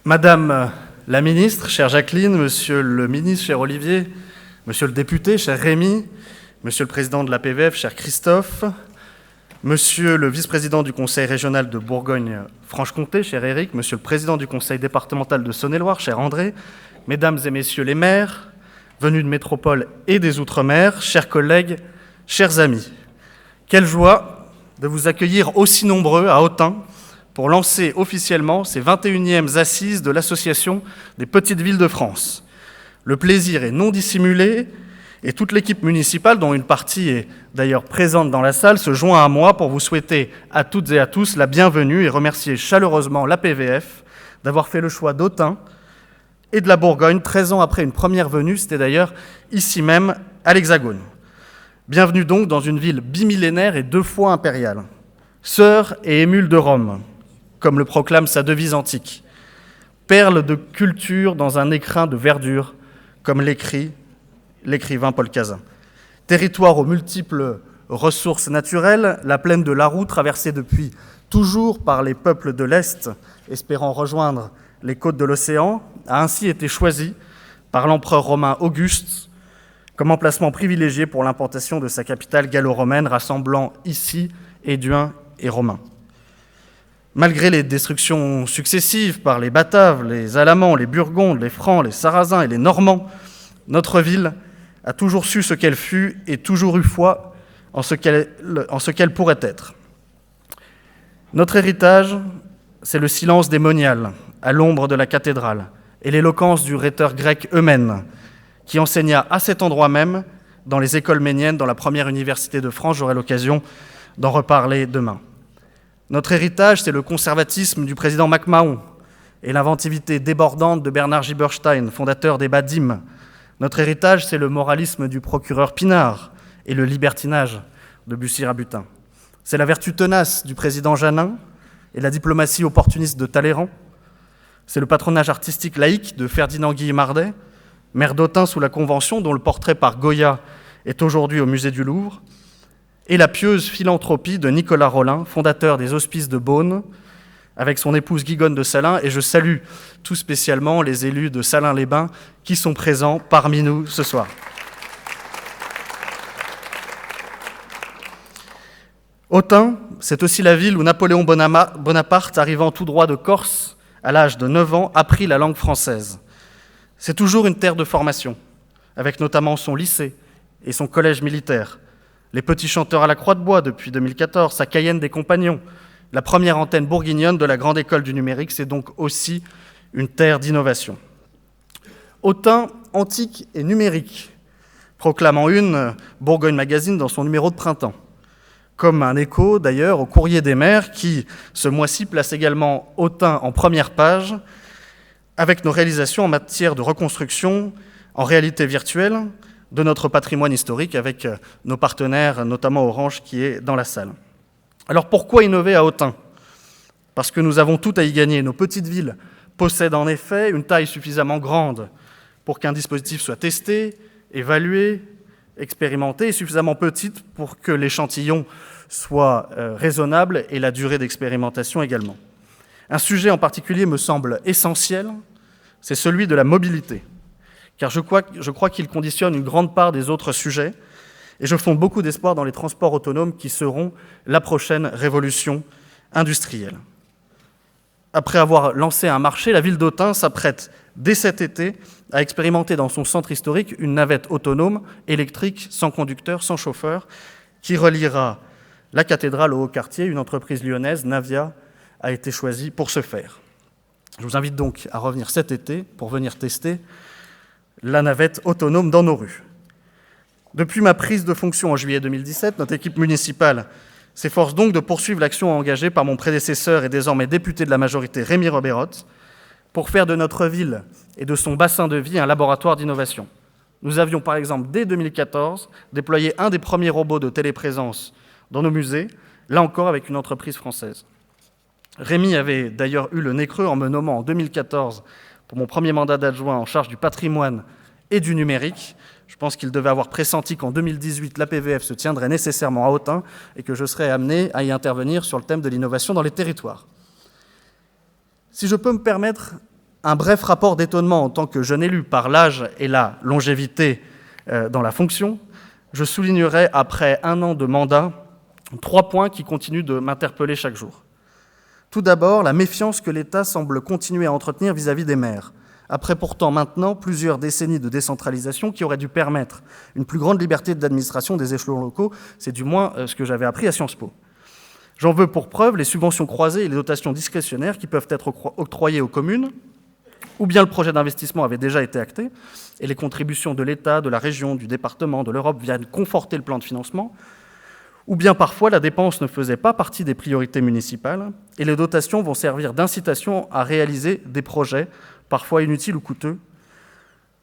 Madame la ministre, chère Jacqueline, monsieur le ministre, cher Olivier, monsieur le député, cher Rémi, monsieur le président de l'APVF, cher Christophe, monsieur le vice-président du conseil régional de Bourgogne-Franche-Comté, cher Éric, monsieur le président du conseil départemental de Saône-et-Loire, cher André, mesdames et messieurs les maires, venus de métropole et des Outre-mer, chers collègues, chers amis. Quelle joie de vous accueillir aussi nombreux à Autun pour lancer officiellement ces 21e assises de l'Association des petites villes de France. Le plaisir est non dissimulé et toute l'équipe municipale, dont une partie est d'ailleurs présente dans la salle, se joint à moi pour vous souhaiter à toutes et à tous la bienvenue et remercier chaleureusement l'APVF d'avoir fait le choix d'Autun et de la Bourgogne 13 ans après une première venue, c'était d'ailleurs ici même à l'Hexagone. Bienvenue donc dans une ville bimillénaire et 2 fois impériale, sœur et émule de Rome, comme le proclame sa devise antique. Perle de culture dans un écrin de verdure, comme l'écrit l'écrivain Paul Cazin. Territoire aux multiples ressources naturelles, la plaine de l'Arroux, traversée depuis toujours par les peuples de l'Est, espérant rejoindre les côtes de l'océan, a ainsi été choisie par l'empereur romain Auguste comme emplacement privilégié pour l'implantation de sa capitale gallo-romaine, rassemblant ici Éduins et Romains. Malgré les destructions successives par les Bataves, les Alamans, les Burgondes, les Francs, les Sarrasins et les Normands, notre ville a toujours su ce qu'elle fut et toujours eu foi en ce qu'elle pourrait être. Notre héritage, c'est le silence des moniales à l'ombre de la cathédrale et l'éloquence du rhéteur grec Eumène, qui enseigna à cet endroit même, dans les écoles méniennes, dans la première université de France. J'aurai l'occasion d'en reparler demain. Notre héritage, c'est le conservatisme du président MacMahon et l'inventivité débordante de Bernard Giberstein, fondateur des Badimes. Notre héritage, c'est le moralisme du procureur Pinard et le libertinage de Bussy-Rabutin. C'est la vertu tenace du président Jeannin et la diplomatie opportuniste de Talleyrand. C'est le patronage artistique laïque de Ferdinand Guillemardet, maire d'Autun sous la Convention, dont le portrait par Goya est aujourd'hui au musée du Louvre, et la pieuse philanthropie de Nicolas Rollin, fondateur des Hospices de Beaune, avec son épouse Guigonne de Salins, et je salue tout spécialement les élus de Salins-les-Bains qui sont présents parmi nous ce soir. Autun, c'est aussi la ville où Napoléon Bonaparte, arrivant tout droit de Corse, à l'âge de 9 ans, apprit la langue française. C'est toujours une terre de formation, avec notamment son lycée et son collège militaire, les petits chanteurs à la Croix de Bois depuis 2014, sa Cayenne des Compagnons, la première antenne bourguignonne de la Grande École du Numérique, c'est donc aussi une terre d'innovation. Autun, antique et numérique, proclamant une Bourgogne Magazine dans son numéro de printemps. Comme un écho d'ailleurs au Courrier des maires qui, ce mois-ci, place également Autun en première page avec nos réalisations en matière de reconstruction en réalité virtuelle de notre patrimoine historique avec nos partenaires, notamment Orange, qui est dans la salle. Alors pourquoi innover à Autun ? Parce que nous avons tout à y gagner. Nos petites villes possèdent en effet une taille suffisamment grande pour qu'un dispositif soit testé, évalué, expérimenté, et suffisamment petite pour que l'échantillon soit raisonnable et la durée d'expérimentation également. Un sujet en particulier me semble essentiel, c'est celui de la mobilité, car je crois qu'il conditionne une grande part des autres sujets, et je fonde beaucoup d'espoir dans les transports autonomes qui seront la prochaine révolution industrielle. Après avoir lancé un marché, la ville d'Autun s'apprête dès cet été à expérimenter dans son centre historique une navette autonome, électrique, sans conducteur, sans chauffeur, qui reliera la cathédrale au Haut-Quartier. Une entreprise lyonnaise, Navia, a été choisie pour ce faire. Je vous invite donc à revenir cet été pour venir tester la navette autonome dans nos rues. Depuis ma prise de fonction en juillet 2017, notre équipe municipale s'efforce donc de poursuivre l'action engagée par mon prédécesseur et désormais député de la majorité, Rémi Robérotte, pour faire de notre ville et de son bassin de vie un laboratoire d'innovation. Nous avions par exemple, dès 2014, déployé un des premiers robots de téléprésence dans nos musées, là encore avec une entreprise française. Rémi avait d'ailleurs eu le nez creux en me nommant en 2014 pour mon premier mandat d'adjoint en charge du patrimoine et du numérique. Je pense qu'il devait avoir pressenti qu'en 2018, l'APVF se tiendrait nécessairement à Autun et que je serais amené à y intervenir sur le thème de l'innovation dans les territoires. Si je peux me permettre Un bref rapport d'étonnement en tant que jeune élu par l'âge et la longévité dans la fonction, je soulignerai après 1 an de mandat 3 points qui continuent de m'interpeller chaque jour. Tout d'abord, la méfiance que l'État semble continuer à entretenir vis-à-vis des maires, après pourtant maintenant plusieurs décennies de décentralisation qui auraient dû permettre une plus grande liberté d'administration des échelons locaux. C'est du moins ce que j'avais appris à Sciences Po. J'en veux pour preuve les subventions croisées et les dotations discrétionnaires qui peuvent être octroyées aux communes, ou bien le projet d'investissement avait déjà été acté, et les contributions de l'État, de la région, du département, de l'Europe viennent conforter le plan de financement, ou bien parfois la dépense ne faisait pas partie des priorités municipales, et les dotations vont servir d'incitation à réaliser des projets, parfois inutiles ou coûteux,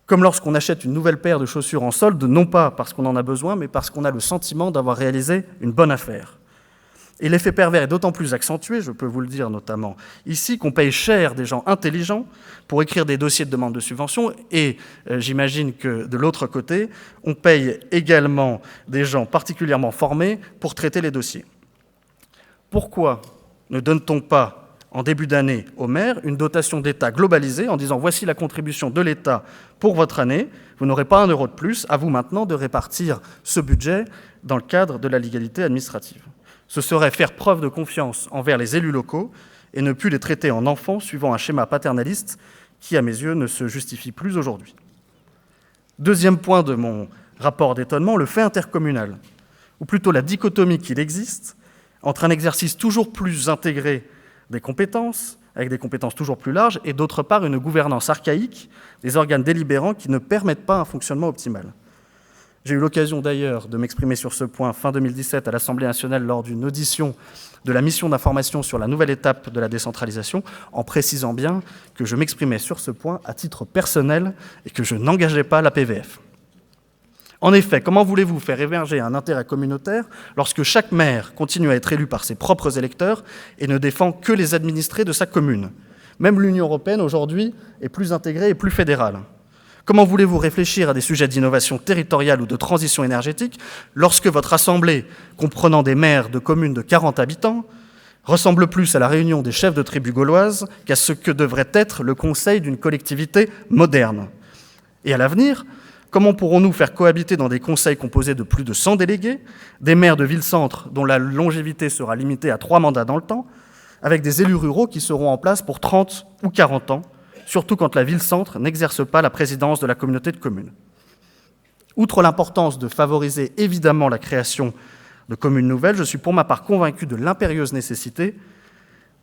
comme lorsqu'on achète une nouvelle paire de chaussures en solde, non pas parce qu'on en a besoin, mais parce qu'on a le sentiment d'avoir réalisé une bonne affaire. Et l'effet pervers est d'autant plus accentué, je peux vous le dire notamment ici, qu'on paye cher des gens intelligents pour écrire des dossiers de demande de subvention et j'imagine que de l'autre côté, on paye également des gens particulièrement formés pour traiter les dossiers. Pourquoi ne donne-t-on pas en début d'année aux maires une dotation d'État globalisée en disant « voici la contribution de l'État pour votre année, vous n'aurez pas 1 euro de plus, à vous maintenant de répartir ce budget dans le cadre de la légalité administrative ». Ce serait faire preuve de confiance envers les élus locaux et ne plus les traiter en enfants suivant un schéma paternaliste qui, à mes yeux, ne se justifie plus aujourd'hui. Deuxième point de mon rapport d'étonnement, le fait intercommunal, ou plutôt la dichotomie qu'il existe entre un exercice toujours plus intégré des compétences, avec des compétences toujours plus larges, et d'autre part une gouvernance archaïque des organes délibérants qui ne permettent pas un fonctionnement optimal. J'ai eu l'occasion d'ailleurs de m'exprimer sur ce point fin 2017 à l'Assemblée nationale lors d'une audition de la mission d'information sur la nouvelle étape de la décentralisation, en précisant bien que je m'exprimais sur ce point à titre personnel et que je n'engageais pas la PVF. En effet, comment voulez-vous faire émerger un intérêt communautaire lorsque chaque maire continue à être élu par ses propres électeurs et ne défend que les administrés de sa commune ? Même l'Union européenne aujourd'hui est plus intégrée et plus fédérale. Comment voulez-vous réfléchir à des sujets d'innovation territoriale ou de transition énergétique lorsque votre assemblée, comprenant des maires de communes de 40 habitants, ressemble plus à la réunion des chefs de tribus gauloises qu'à ce que devrait être le conseil d'une collectivité moderne ? Et à l'avenir, comment pourrons-nous faire cohabiter dans des conseils composés de plus de 100 délégués, des maires de ville-centre dont la longévité sera limitée à 3 mandats dans le temps, avec des élus ruraux qui seront en place pour 30 ou 40 ans, surtout quand la ville-centre n'exerce pas la présidence de la communauté de communes. Outre l'importance de favoriser évidemment la création de communes nouvelles, je suis pour ma part convaincu de l'impérieuse nécessité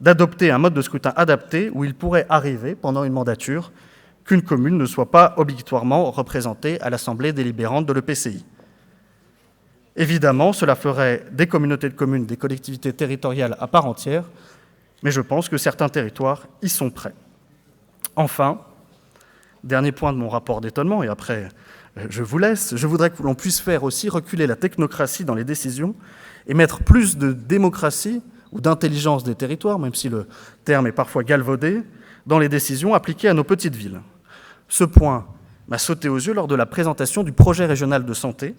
d'adopter un mode de scrutin adapté où il pourrait arriver, pendant une mandature, qu'une commune ne soit pas obligatoirement représentée à l'assemblée délibérante de l'EPCI. Évidemment, cela ferait des communautés de communes des collectivités territoriales à part entière, mais je pense que certains territoires y sont prêts. Enfin, dernier point de mon rapport d'étonnement, et après je vous laisse, je voudrais que l'on puisse faire aussi reculer la technocratie dans les décisions et mettre plus de démocratie ou d'intelligence des territoires, même si le terme est parfois galvaudé, dans les décisions appliquées à nos petites villes. Ce point m'a sauté aux yeux lors de la présentation du projet régional de santé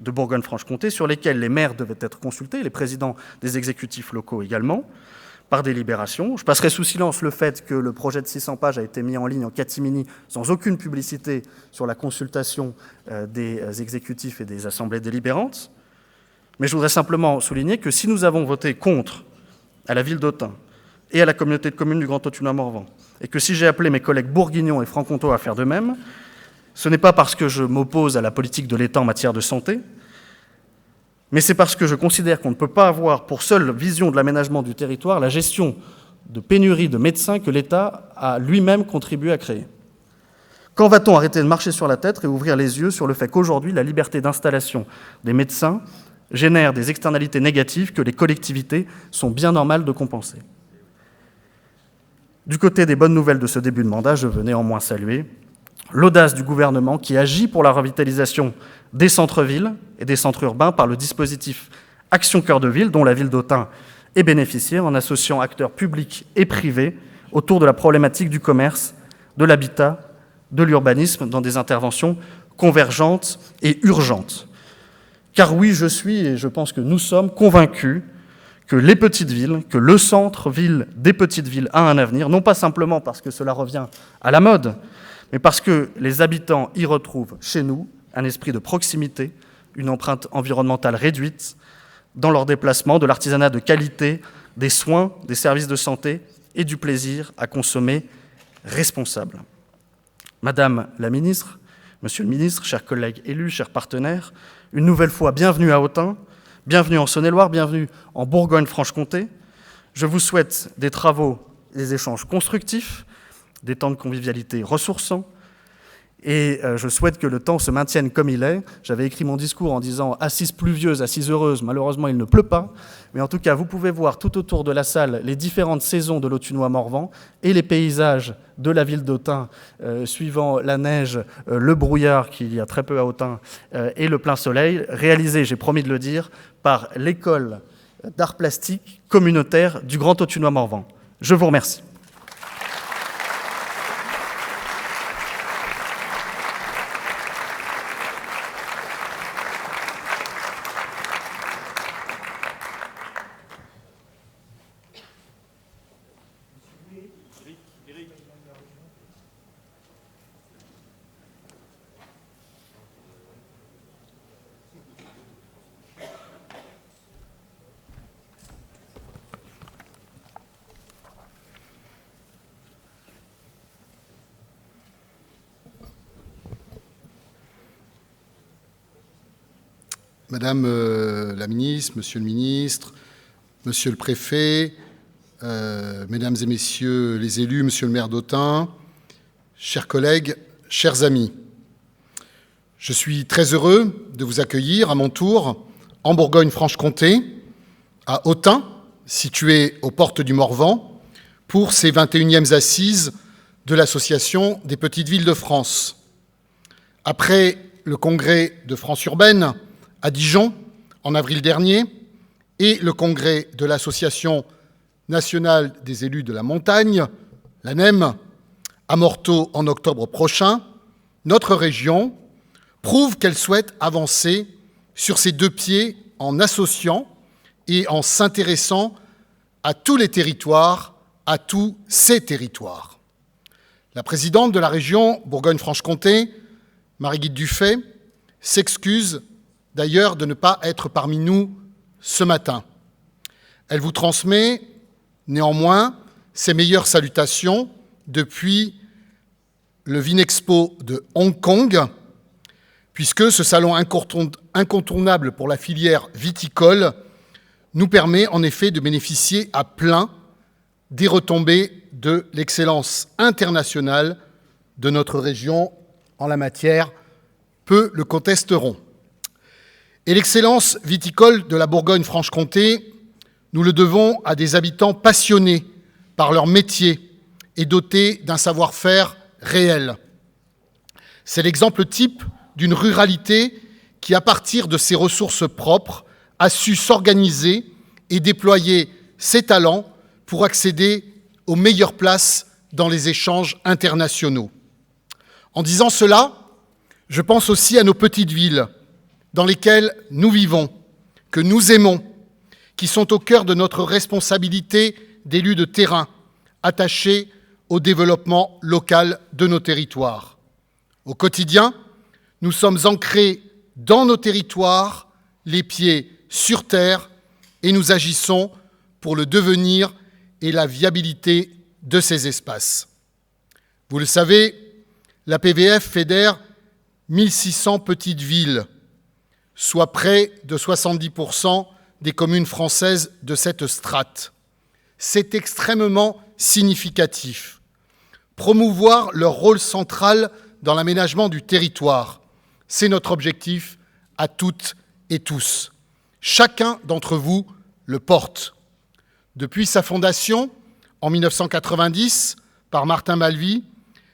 de Bourgogne-Franche-Comté, sur lesquels les maires devaient être consultés, les présidents des exécutifs locaux également, par délibération. Je passerai sous silence le fait que le projet de 600 pages a été mis en ligne en catimini sans aucune publicité sur la consultation des exécutifs et des assemblées délibérantes. Mais je voudrais simplement souligner que si nous avons voté contre à la ville d'Autun et à la communauté de communes du Grand Autun-Morvan, et que si j'ai appelé mes collègues bourguignons et franc-comtois à faire de même, ce n'est pas parce que je m'oppose à la politique de l'État en matière de santé, mais c'est parce que je considère qu'on ne peut pas avoir pour seule vision de l'aménagement du territoire la gestion de pénurie de médecins que l'État a lui-même contribué à créer. Quand va-t-on arrêter de marcher sur la tête et ouvrir les yeux sur le fait qu'aujourd'hui, la liberté d'installation des médecins génère des externalités négatives que les collectivités sont bien normales de compenser ? Du côté des bonnes nouvelles de ce début de mandat, je veux néanmoins saluer l'audace du gouvernement qui agit pour la revitalisation des centres-villes et des centres urbains par le dispositif Action Cœur de Ville, dont la ville d'Autun est bénéficiaire, en associant acteurs publics et privés autour de la problématique du commerce, de l'habitat, de l'urbanisme, dans des interventions convergentes et urgentes. Car oui, je suis, et je pense que nous sommes convaincus que les petites villes, que le centre-ville des petites villes a un avenir, non pas simplement parce que cela revient à la mode, mais parce que les habitants y retrouvent, chez nous, un esprit de proximité, une empreinte environnementale réduite dans leurs déplacements, de l'artisanat de qualité, des soins, des services de santé et du plaisir à consommer responsable. Madame la ministre, Monsieur le ministre, chers collègues élus, chers partenaires, une nouvelle fois, bienvenue à Autun, bienvenue en Saône-et-Loire, bienvenue en Bourgogne-Franche-Comté. Je vous souhaite des travaux et des échanges constructifs, des temps de convivialité ressourçants, et je souhaite que le temps se maintienne comme il est. J'avais écrit mon discours en disant « Assise pluvieuse, assise heureuse », malheureusement il ne pleut pas, mais en tout cas vous pouvez voir tout autour de la salle les différentes saisons de l'Autunois-Morvan et les paysages de la ville d'Autun, suivant la neige, le brouillard qu'il y a très peu à Autun, et le plein soleil, réalisés, j'ai promis de le dire, par l'école d'art plastique communautaire du Grand Autunois-Morvan. Je vous remercie. Madame la ministre, monsieur le ministre, monsieur le préfet, mesdames et messieurs les élus, monsieur le maire d'Autun, chers collègues, chers amis, je suis très heureux de vous accueillir à mon tour en Bourgogne-Franche-Comté, à Autun, situé aux portes du Morvan, pour ces 21e assises de l'Association des petites villes de France. Après le congrès de France urbaine à Dijon, en avril dernier, et le congrès de l'Association nationale des élus de la montagne, l'ANEM, à Morteau en octobre prochain, notre région prouve qu'elle souhaite avancer sur ses deux pieds en associant et en s'intéressant à tous les territoires, à tous ces territoires. La présidente de la région Bourgogne-Franche-Comté, Marie-Guide Dufay, s'excuse d'ailleurs de ne pas être parmi nous ce matin. Elle vous transmet néanmoins ses meilleures salutations depuis le Vinexpo de Hong Kong, puisque ce salon incontournable pour la filière viticole nous permet en effet de bénéficier à plein des retombées de l'excellence internationale de notre région en la matière, peu le contesteront. Et l'excellence viticole de la Bourgogne-Franche-Comté, nous le devons à des habitants passionnés par leur métier et dotés d'un savoir-faire réel. C'est l'exemple type d'une ruralité qui, à partir de ses ressources propres, a su s'organiser et déployer ses talents pour accéder aux meilleures places dans les échanges internationaux. En disant cela, je pense aussi à nos petites villes, dans lesquelles nous vivons, que nous aimons, qui sont au cœur de notre responsabilité d'élus de terrain, attachés au développement local de nos territoires. Au quotidien, nous sommes ancrés dans nos territoires, les pieds sur terre, et nous agissons pour le devenir et la viabilité de ces espaces. Vous le savez, la PVF fédère 1600 petites villes, soit près de 70% des communes françaises de cette strate. C'est extrêmement significatif. Promouvoir leur rôle central dans l'aménagement du territoire, c'est notre objectif à toutes et tous. Chacun d'entre vous le porte. Depuis sa fondation, en 1990, par Martin Malvy,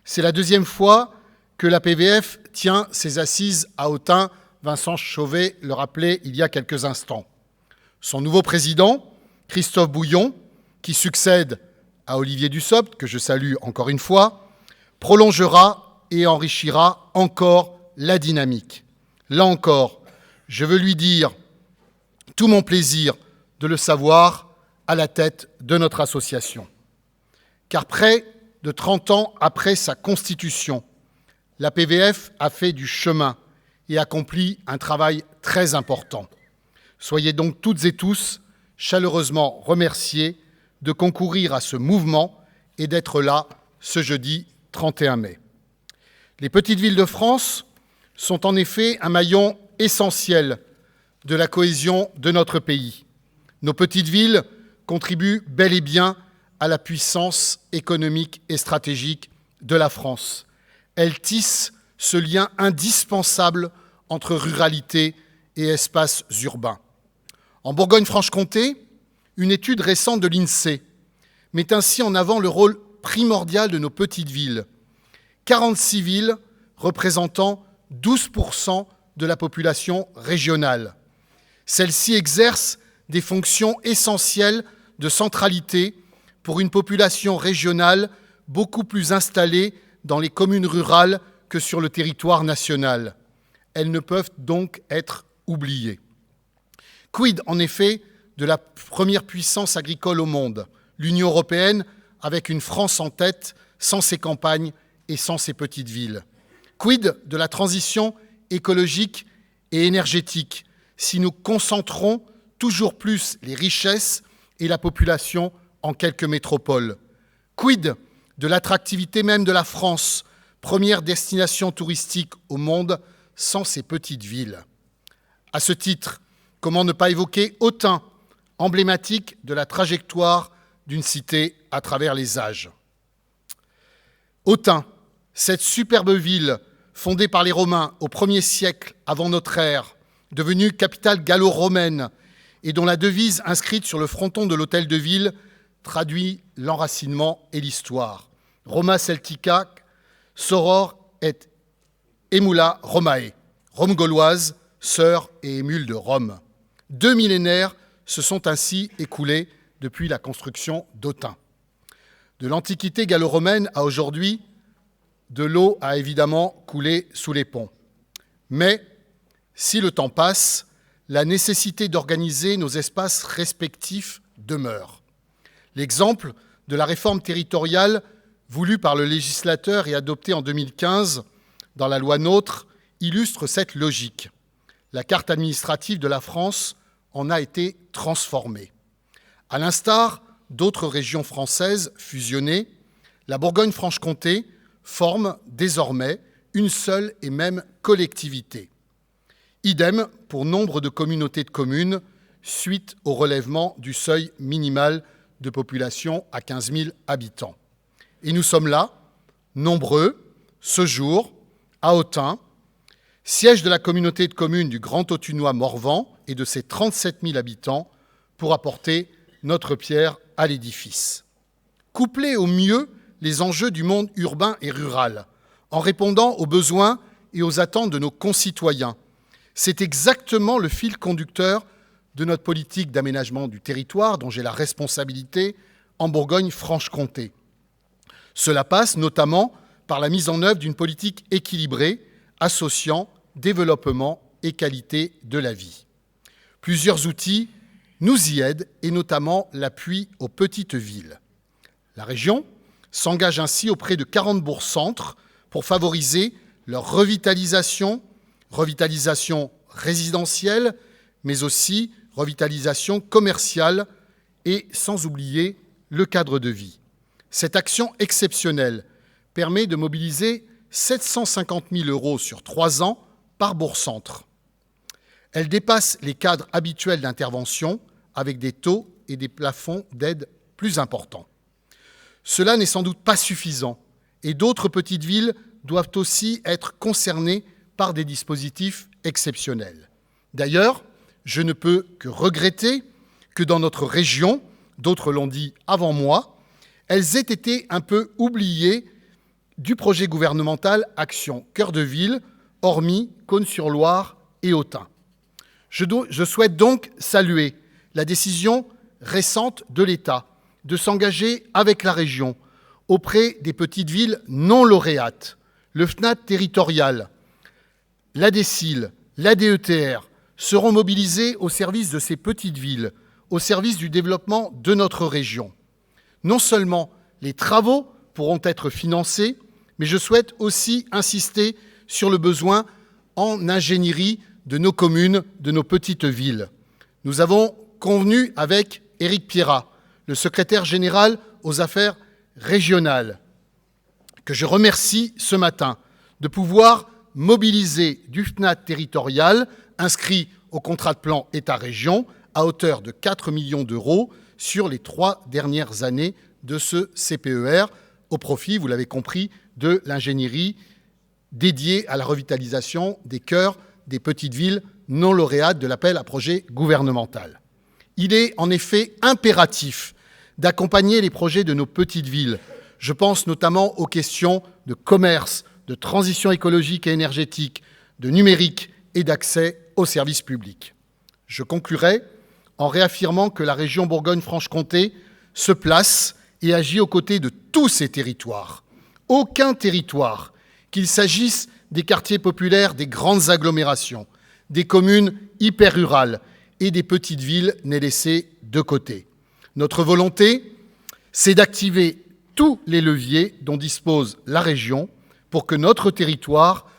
c'est la deuxième fois que la PVF tient ses assises à Autun. Vincent Chauvet le rappelait il y a quelques instants. Son nouveau président, Christophe Bouillon, qui succède à Olivier Dussopt, que je salue encore une fois, prolongera et enrichira encore la dynamique. Là encore, je veux lui dire tout mon plaisir de le savoir à la tête de notre association. Car près de 30 ans après sa constitution, la PVF a fait du chemin et accompli un travail très important. Soyez donc toutes et tous chaleureusement remerciés de concourir à ce mouvement et d'être là ce jeudi 31 mai. Les petites villes de France sont en effet un maillon essentiel de la cohésion de notre pays. Nos petites villes contribuent bel et bien à la puissance économique et stratégique de la France. Elles tissent ce lien indispensable entre ruralité et espaces urbains. En Bourgogne-Franche-Comté, une étude récente de l'INSEE met ainsi en avant le rôle primordial de nos petites villes. 46 villes représentant 12% de la population régionale. Celles-ci exercent des fonctions essentielles de centralité pour une population régionale beaucoup plus installée dans les communes rurales que sur le territoire national. Elles ne peuvent donc être oubliées. Quid, en effet, de la première puissance agricole au monde, l'Union européenne, avec une France en tête, sans ses campagnes et sans ses petites villes? Quid de la transition écologique et énergétique, si nous concentrons toujours plus les richesses et la population en quelques métropoles? Quid de l'attractivité même de la France, première destination touristique au monde, sans ses petites villes? À ce titre, comment ne pas évoquer Autun, emblématique de la trajectoire d'une cité à travers les âges? Autun, cette superbe ville fondée par les Romains au 1er siècle avant notre ère, devenue capitale gallo-romaine et dont la devise inscrite sur le fronton de l'hôtel de ville traduit l'enracinement et l'histoire. Roma Celtica, soror et emula Romae, Rome gauloise, sœur et émule de Rome. 2 millénaires se sont ainsi écoulés depuis la construction d'Autun. De l'Antiquité gallo-romaine à aujourd'hui, de l'eau a évidemment coulé sous les ponts. Mais, si le temps passe, la nécessité d'organiser nos espaces respectifs demeure. L'exemple de la réforme territoriale voulue par le législateur et adoptée en 2015 dans la loi NOTRe illustre cette logique. La carte administrative de la France en a été transformée. À l'instar d'autres régions françaises fusionnées, la Bourgogne-Franche-Comté forme désormais une seule et même collectivité. Idem pour nombre de communautés de communes suite au relèvement du seuil minimal de population à 15 000 habitants. Et nous sommes là, nombreux, ce jour, à Autun, siège de la communauté de communes du Grand Autunois Morvan et de ses 37 000 habitants, pour apporter notre pierre à l'édifice. Coupler au mieux les enjeux du monde urbain et rural, en répondant aux besoins et aux attentes de nos concitoyens, c'est exactement le fil conducteur de notre politique d'aménagement du territoire, dont j'ai la responsabilité en Bourgogne-Franche-Comté. Cela passe notamment par la mise en œuvre d'une politique équilibrée, associant développement et qualité de la vie. Plusieurs outils nous y aident, et notamment l'appui aux petites villes. La région s'engage ainsi auprès de 40 bourgs-centres pour favoriser leur revitalisation résidentielle, mais aussi revitalisation commerciale et sans oublier le cadre de vie. Cette action exceptionnelle permet de mobiliser 750 000 € sur 3 ans par bourg-centre. Elle dépasse les cadres habituels d'intervention avec des taux et des plafonds d'aide plus importants. Cela n'est sans doute pas suffisant et d'autres petites villes doivent aussi être concernées par des dispositifs exceptionnels. D'ailleurs, je ne peux que regretter que dans notre région, d'autres l'ont dit avant moi, elles aient été un peu oubliées du projet gouvernemental Action Cœur de Ville, hormis Cosne-sur-Loire et Autun. Je souhaite donc saluer la décision récente de l'État de s'engager avec la région auprès des petites villes non lauréates, le FNAT territorial, l'ADECIL, l'ADETR seront mobilisés au service de ces petites villes, au service du développement de notre région. Non seulement les travaux pourront être financés, mais je souhaite aussi insister sur le besoin en ingénierie de nos communes, de nos petites villes. Nous avons convenu avec Éric Pierrat, le secrétaire général aux affaires régionales, que je remercie ce matin, de pouvoir mobiliser du FNAT territorial inscrit au contrat de plan État-région à hauteur de 4 millions d'euros sur les 3 dernières années de ce CPER, au profit, vous l'avez compris, de l'ingénierie dédiée à la revitalisation des cœurs des petites villes non lauréates de l'appel à projet gouvernemental. Il est en effet impératif d'accompagner les projets de nos petites villes. Je pense notamment aux questions de commerce, de transition écologique et énergétique, de numérique et d'accès aux services publics. Je conclurai en réaffirmant que la région Bourgogne-Franche-Comté se place et agit aux côtés de tous ces territoires. Aucun territoire, qu'il s'agisse des quartiers populaires des grandes agglomérations, des communes hyper-rurales et des petites villes, n'est laissé de côté. Notre volonté, c'est d'activer tous les leviers dont dispose la région pour que notre territoire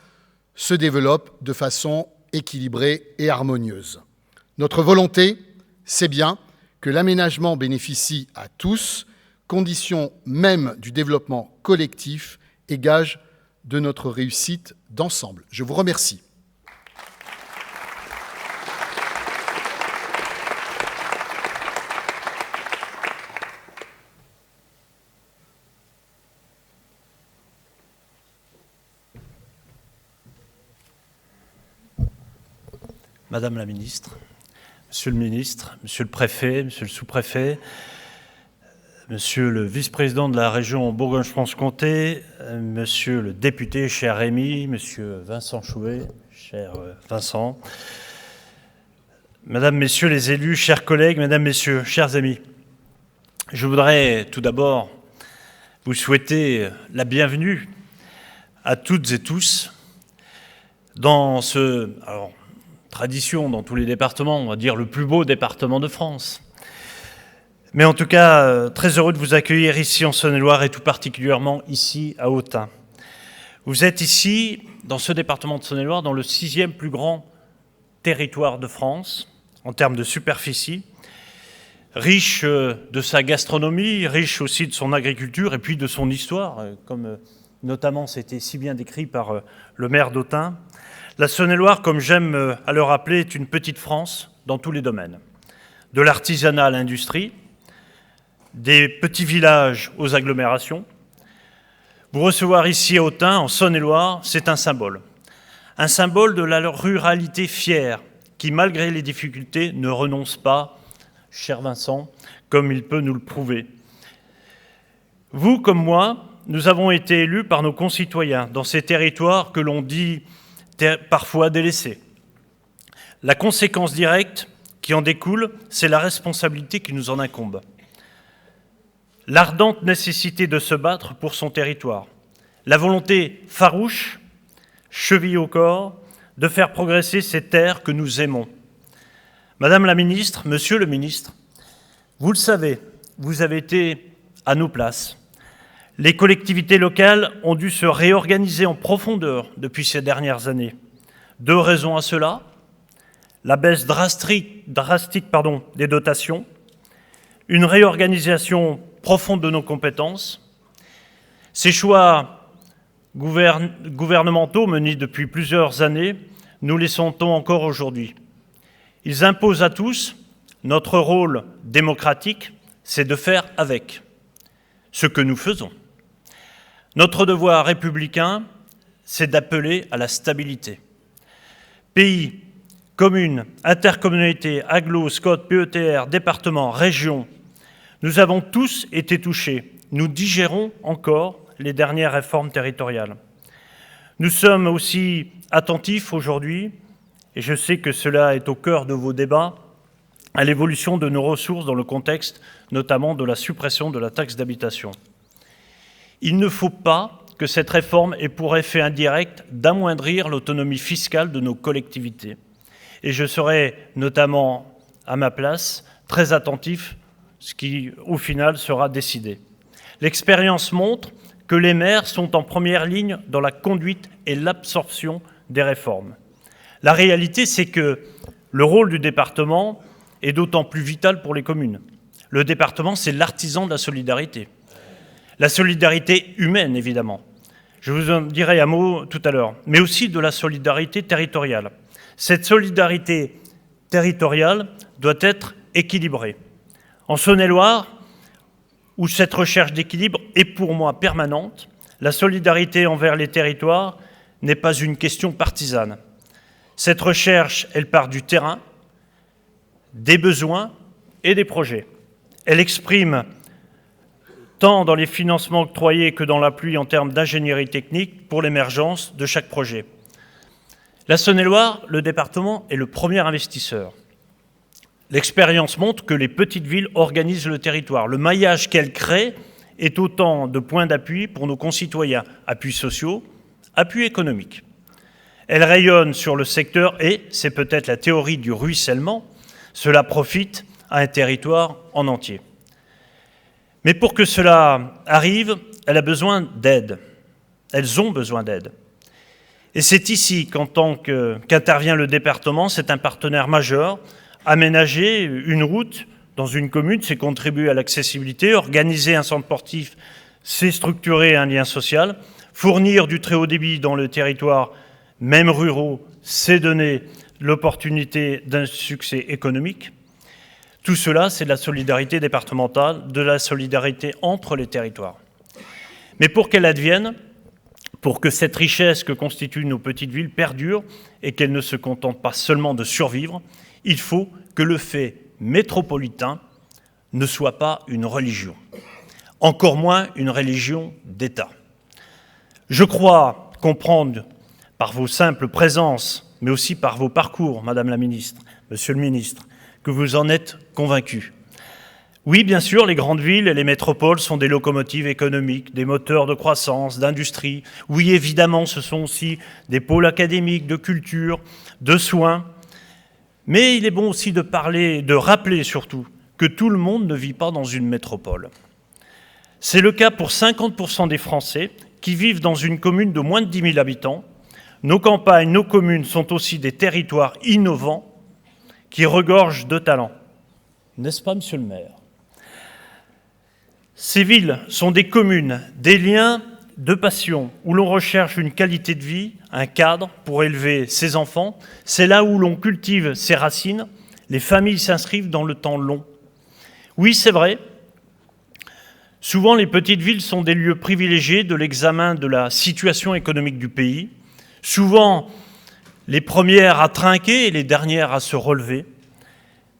se développe de façon équilibrée et harmonieuse. Notre volonté, c'est bien que l'aménagement bénéficie à tous, condition même du développement collectif et gage de notre réussite d'ensemble. Je vous remercie. Madame la ministre, monsieur le ministre, monsieur le préfet, monsieur le sous-préfet, monsieur le vice-président de la région Bourgogne-Franche-Comté, monsieur le député, cher Rémi, monsieur Vincent Chouet, cher Vincent, mesdames, messieurs les élus, chers collègues, mesdames, messieurs, chers amis, je voudrais tout d'abord vous souhaiter la bienvenue à toutes et tous dans ce... tradition dans tous les départements, on va dire le plus beau département de France. Mais en tout cas, très heureux de vous accueillir ici en Saône-et-Loire et tout particulièrement ici à Autun. Vous êtes ici, dans ce département de Saône-et-Loire, dans le 6e plus grand territoire de France, en termes de superficie, riche de sa gastronomie, riche aussi de son agriculture et puis de son histoire, comme notamment c'était si bien décrit par le maire d'Autun. La Saône-et-Loire, comme j'aime à le rappeler, est une petite France dans tous les domaines. De l'artisanat à l'industrie, des petits villages aux agglomérations. Vous recevoir ici à Autun, en Saône-et-Loire, c'est un symbole. Un symbole de la ruralité fière, qui, malgré les difficultés, ne renonce pas, cher Vincent, comme il peut nous le prouver. Vous, comme moi, nous avons été élus par nos concitoyens dans ces territoires que l'on dit parfois délaissés. La conséquence directe qui en découle, c'est la responsabilité qui nous en incombe. L'ardente nécessité de se battre pour son territoire. La volonté farouche, cheville au corps, de faire progresser ces terres que nous aimons. Madame la ministre, monsieur le ministre, vous le savez, vous avez été à nos places. Les collectivités locales ont dû se réorganiser en profondeur depuis ces dernières années. 2 raisons à cela. La baisse drastique des dotations, une réorganisation profonde de nos compétences. Ces choix gouvernementaux menés depuis plusieurs années, nous les sentons encore aujourd'hui. Ils imposent à tous, notre rôle démocratique, c'est de faire avec ce que nous faisons. Notre devoir républicain, c'est d'appeler à la stabilité. Pays, communes, intercommunalités, agglos, SCOT, PETR, départements, régions, nous avons tous été touchés. Nous digérons encore les dernières réformes territoriales. Nous sommes aussi attentifs aujourd'hui, et je sais que cela est au cœur de vos débats, à l'évolution de nos ressources dans le contexte notamment de la suppression de la taxe d'habitation. Il ne faut pas que cette réforme ait pour effet indirect d'amoindrir l'autonomie fiscale de nos collectivités. Et je serai notamment, à ma place, très attentifs, ce qui, au final, sera décidé. L'expérience montre que les maires sont en première ligne dans la conduite et l'absorption des réformes. La réalité, c'est que le rôle du département est d'autant plus vital pour les communes. Le département, c'est l'artisan de la solidarité. La solidarité humaine, évidemment. Je vous en dirai un mot tout à l'heure, mais aussi de la solidarité territoriale. Cette solidarité territoriale doit être équilibrée. En Saône-et-Loire, où cette recherche d'équilibre est pour moi permanente, la solidarité envers les territoires n'est pas une question partisane. Cette recherche, elle part du terrain, des besoins et des projets. Elle exprime tant dans les financements octroyés que dans l'appui en termes d'ingénierie technique pour l'émergence de chaque projet. La Saône-et-Loire, le département, est le premier investisseur. L'expérience montre que les petites villes organisent le territoire. Le maillage qu'elles créent est autant de points d'appui pour nos concitoyens, appuis sociaux, appuis économiques. Elles rayonnent sur le secteur et, c'est peut-être la théorie du ruissellement, cela profite à un territoire en entier. Mais pour que cela arrive, elle a besoin d'aide. Elles ont besoin d'aide. Et c'est ici qu'intervient le département, c'est un partenaire majeur. Aménager une route dans une commune, c'est contribuer à l'accessibilité. Organiser un centre sportif, c'est structurer un lien social. Fournir du très haut débit dans le territoire, même ruraux, c'est donner l'opportunité d'un succès économique. Tout cela, c'est de la solidarité départementale, de la solidarité entre les territoires. Mais pour qu'elle advienne, pour que cette richesse que constituent nos petites villes perdure et qu'elles ne se contentent pas seulement de survivre, il faut que le fait métropolitain ne soit pas une religion, encore moins une religion d'État. Je crois comprendre par vos simples présences, mais aussi par vos parcours, Madame la Ministre, Monsieur le Ministre, que vous en êtes convaincus. Oui, bien sûr, les grandes villes et les métropoles sont des locomotives économiques, des moteurs de croissance, d'industrie. Oui, évidemment, ce sont aussi des pôles académiques, de culture, de soins. Mais il est bon aussi de rappeler surtout que tout le monde ne vit pas dans une métropole. C'est le cas pour 50% des Français qui vivent dans une commune de moins de 10 000 habitants. Nos campagnes, nos communes sont aussi des territoires innovants qui regorgent de talents. N'est-ce pas, monsieur le maire ? Ces villes sont des communes, des liens de passion, où l'on recherche une qualité de vie, un cadre pour élever ses enfants. C'est là où l'on cultive ses racines. Les familles s'inscrivent dans le temps long. Oui, c'est vrai. Souvent, les petites villes sont des lieux privilégiés de l'examen de la situation économique du pays. Souvent, les premières à trinquer et les dernières à se relever.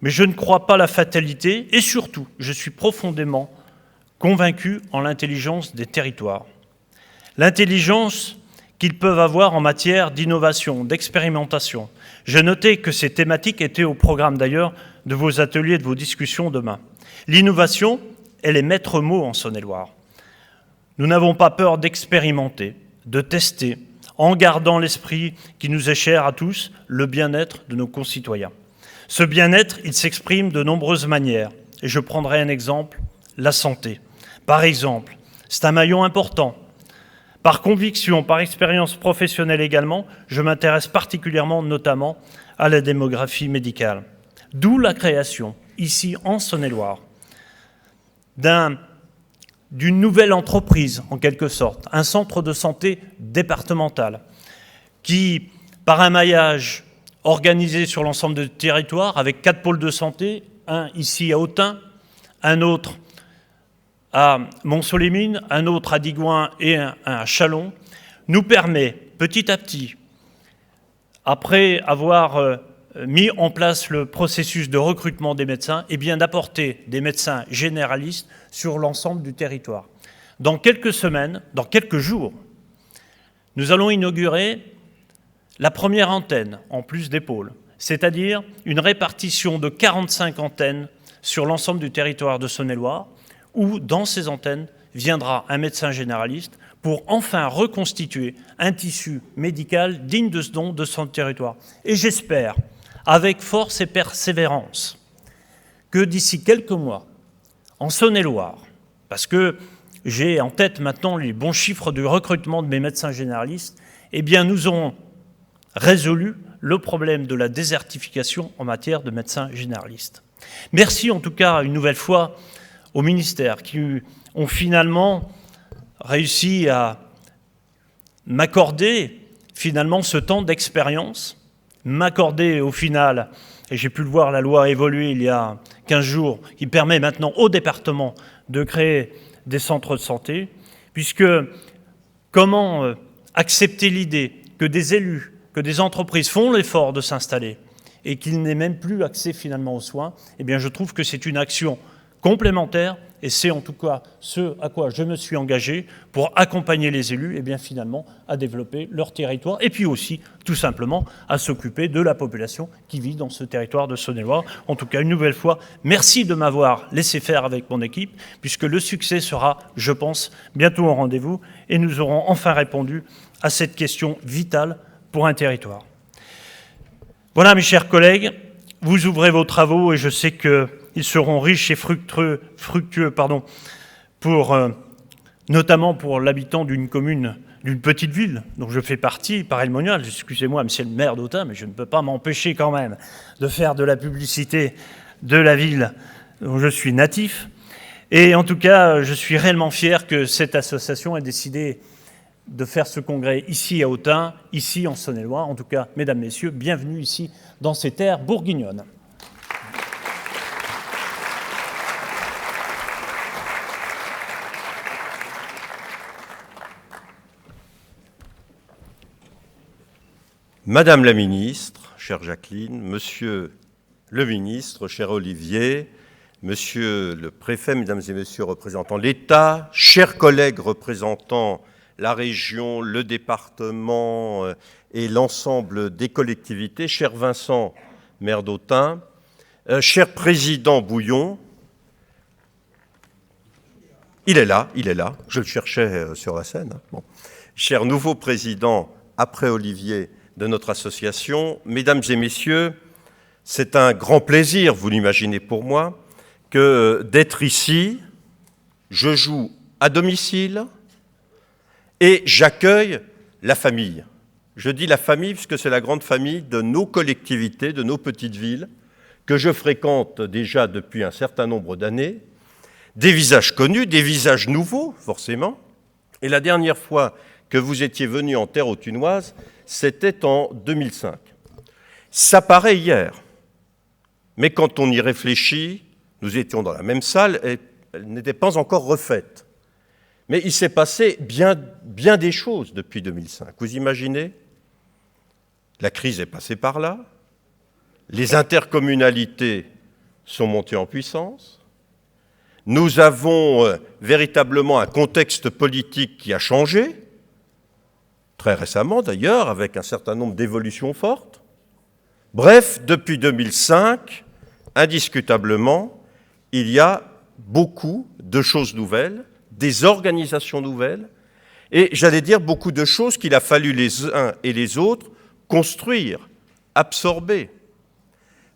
Mais je ne crois pas à la fatalité et surtout, je suis profondément convaincu en l'intelligence des territoires. L'intelligence qu'ils peuvent avoir en matière d'innovation, d'expérimentation. Je notais que ces thématiques étaient au programme d'ailleurs de vos ateliers, de vos discussions demain. L'innovation, elle est maître mot en Saône-et-Loire. Nous n'avons pas peur d'expérimenter, de tester, en gardant l'esprit qui nous est cher à tous, le bien-être de nos concitoyens. Ce bien-être, il s'exprime de nombreuses manières. Et je prendrai un exemple, la santé. Par exemple, c'est un maillon important. Par conviction, par expérience professionnelle également, je m'intéresse particulièrement, notamment, à la démographie médicale. D'où la création, ici en Saône-et-Loire, d'une nouvelle entreprise, en quelque sorte, un centre de santé départemental, qui, par un maillage organisé sur l'ensemble du territoire, avec 4 pôles de santé, un ici à Autun, un autre à Mont-Solémine, un autre à Digoin et un à Châlons, nous permet petit à petit, après avoir mis en place le processus de recrutement des médecins, eh bien d'apporter des médecins généralistes sur l'ensemble du territoire. Dans quelques semaines, dans quelques jours, nous allons inaugurer la première antenne, en plus des pôles, c'est-à-dire une répartition de 45 antennes sur l'ensemble du territoire de Saône-et-Loire, où, dans ces antennes, viendra un médecin généraliste pour enfin reconstituer un tissu médical digne de ce nom de son territoire. Et j'espère, avec force et persévérance, que d'ici quelques mois, en Saône-et-Loire, parce que j'ai en tête maintenant les bons chiffres de recrutement de mes médecins généralistes, eh bien nous aurons résolu le problème de la désertification en matière de médecins généralistes. Merci en tout cas une nouvelle fois aux ministères qui ont finalement réussi à m'accorder finalement ce temps d'expérience, m'accorder au final, et j'ai pu le voir, la loi a évolué il y a 15 jours, qui permet maintenant au département de créer des centres de santé, puisque comment accepter l'idée que des élus, que des entreprises font l'effort de s'installer et qu'il n'ait même plus accès finalement aux soins, eh bien je trouve que c'est une action complémentaire et c'est en tout cas ce à quoi je me suis engagé pour accompagner les élus et bien finalement à développer leur territoire et puis aussi tout simplement à s'occuper de la population qui vit dans ce territoire de Saône-et-Loire. En tout cas, une nouvelle fois, merci de m'avoir laissé faire avec mon équipe puisque le succès sera, je pense, bientôt au rendez-vous et nous aurons enfin répondu à cette question vitale pour un territoire. Voilà, mes chers collègues, vous ouvrez vos travaux et je sais qu'ils seront riches et fructueux notamment pour l'habitant d'une commune, d'une petite ville dont je fais partie, Paray-le-Monial. Excusez-moi, monsieur le maire d'Autun, mais je ne peux pas m'empêcher quand même de faire de la publicité de la ville dont je suis natif. Et en tout cas, je suis réellement fier que cette association ait décidé de faire ce congrès ici à Autun, ici en Saône-et-Loire. En tout cas, mesdames, messieurs, bienvenue ici dans ces terres bourguignonnes. Madame la ministre, chère Jacqueline, monsieur le ministre, cher Olivier, monsieur le préfet, mesdames et messieurs représentants de l'État, chers collègues représentants la région, le département et l'ensemble des collectivités, cher Vincent, maire d'Autun, cher président Bouillon, il est là, je le cherchais sur la scène, bon. Cher nouveau président, après Olivier, de notre association, mesdames et messieurs, c'est un grand plaisir, vous l'imaginez pour moi, que d'être ici, je joue à domicile, et j'accueille la famille. Je dis la famille puisque c'est la grande famille de nos collectivités, de nos petites villes, que je fréquente déjà depuis un certain nombre d'années. Des visages connus, des visages nouveaux, forcément. Et la dernière fois que vous étiez venu en terre autunoise, c'était en 2005. Ça paraît hier, mais quand on y réfléchit, nous étions dans la même salle et elle n'était pas encore refaite. Mais il s'est passé bien des choses depuis 2005. Vous imaginez ? La crise est passée par là, les intercommunalités sont montées en puissance, nous avons véritablement un contexte politique qui a changé, très récemment d'ailleurs, avec un certain nombre d'évolutions fortes. Bref, depuis 2005, indiscutablement, il y a beaucoup de choses nouvelles, des organisations nouvelles, et j'allais dire beaucoup de choses qu'il a fallu les uns et les autres construire, absorber,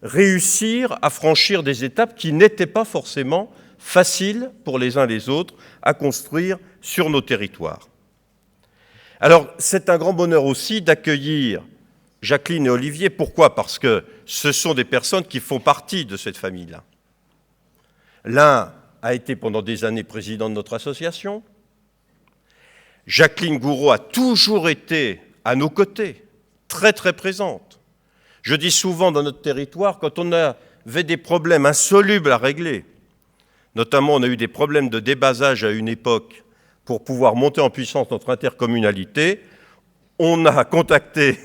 réussir à franchir des étapes qui n'étaient pas forcément faciles pour les uns et les autres à construire sur nos territoires. Alors, c'est un grand bonheur aussi d'accueillir Jacqueline et Olivier. Pourquoi ? Parce que ce sont des personnes qui font partie de cette famille-là. L'un a été pendant des années président de notre association. Jacqueline Gouraud a toujours été à nos côtés, très très présente. Je dis souvent dans notre territoire, quand on avait des problèmes insolubles à régler, notamment on a eu des problèmes de débasage à une époque pour pouvoir monter en puissance notre intercommunalité, on a contacté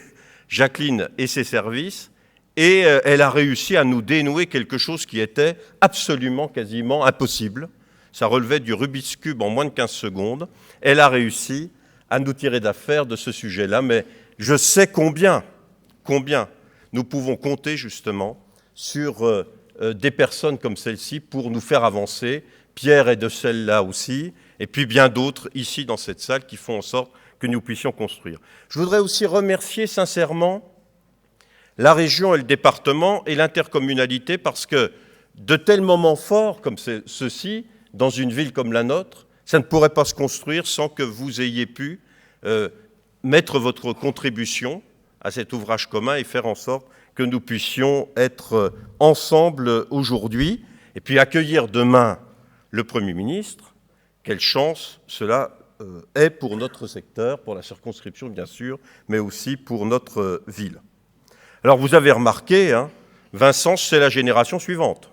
Jacqueline et ses services et elle a réussi à nous dénouer quelque chose qui était absolument, quasiment impossible. Ça relevait du Rubik's Cube en moins de 15 secondes. Elle a réussi à nous tirer d'affaire de ce sujet-là, mais je sais combien nous pouvons compter justement sur des personnes comme celle-ci pour nous faire avancer. Pierre est de celle-là aussi, et puis bien d'autres ici dans cette salle qui font en sorte que nous puissions construire. Je voudrais aussi remercier sincèrement la région et le département et l'intercommunalité parce que de tels moments forts comme ceux-ci, dans une ville comme la nôtre, ça ne pourrait pas se construire sans que vous ayez pu mettre votre contribution à cet ouvrage commun et faire en sorte que nous puissions être ensemble aujourd'hui et puis accueillir demain le Premier ministre. Quelle chance cela est pour notre secteur, pour la circonscription bien sûr, mais aussi pour notre ville. Alors vous avez remarqué, hein, Vincent, c'est la génération suivante.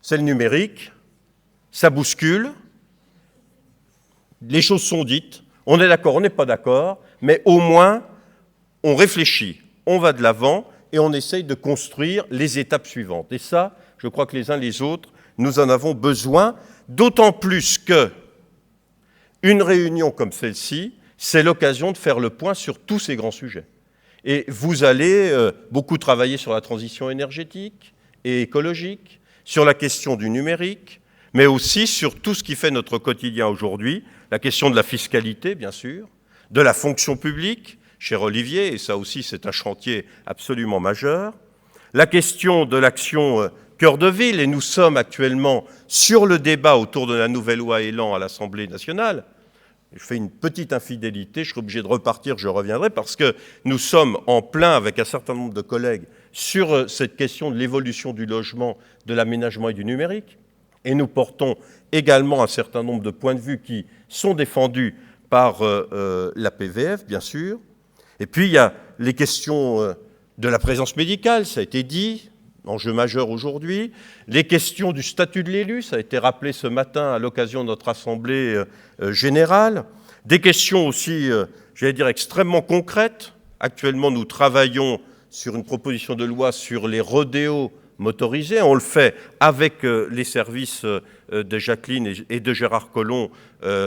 C'est le numérique, ça bouscule, les choses sont dites, on est d'accord, on n'est pas d'accord, mais au moins on réfléchit, on va de l'avant et on essaye de construire les étapes suivantes. Et ça, je crois que les uns les autres, nous en avons besoin, d'autant plus que une réunion comme celle-ci, c'est l'occasion de faire le point sur tous ces grands sujets. Et vous allez beaucoup travailler sur la transition énergétique et écologique, sur la question du numérique, mais aussi sur tout ce qui fait notre quotidien aujourd'hui, la question de la fiscalité, bien sûr, de la fonction publique, cher Olivier, et ça aussi c'est un chantier absolument majeur, la question de l'action cœur de ville, et nous sommes actuellement sur le débat autour de la nouvelle loi Élan à l'Assemblée nationale. Je fais une petite infidélité, je serai obligé de repartir, je reviendrai, parce que nous sommes en plein avec un certain nombre de collègues sur cette question de l'évolution du logement, de l'aménagement et du numérique. Et nous portons également un certain nombre de points de vue qui sont défendus par la PVF, bien sûr. Et puis, il y a les questions de la présence médicale, ça a été dit, enjeu majeur aujourd'hui. Les questions du statut de l'élu, ça a été rappelé ce matin à l'occasion de notre Assemblée générale. Des questions aussi, j'allais dire, extrêmement concrètes. Actuellement, nous travaillons sur une proposition de loi sur les rodéos motorisés. On le fait avec les services de Jacqueline et de Gérard Collomb.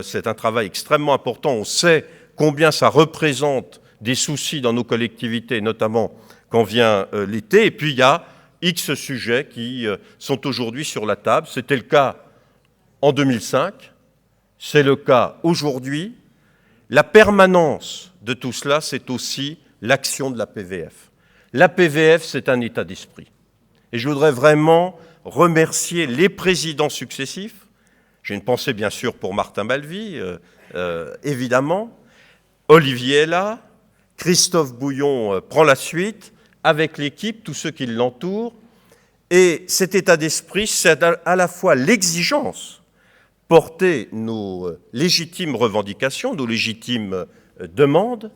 C'est un travail extrêmement important. On sait combien ça représente des soucis dans nos collectivités, notamment quand vient l'été. Et puis, il y a X sujets qui sont aujourd'hui sur la table. C'était le cas en 2005, c'est le cas aujourd'hui. La permanence de tout cela, c'est aussi l'action de la PVF. La PVF, c'est un état d'esprit. Et je voudrais vraiment remercier les présidents successifs. J'ai une pensée, bien sûr, pour Martin Balvy, évidemment. Olivier est là. Christophe Bouillon prend la suite avec l'équipe, tous ceux qui l'entourent. Et cet état d'esprit, c'est à la fois l'exigence, porter nos légitimes revendications, nos légitimes demandes,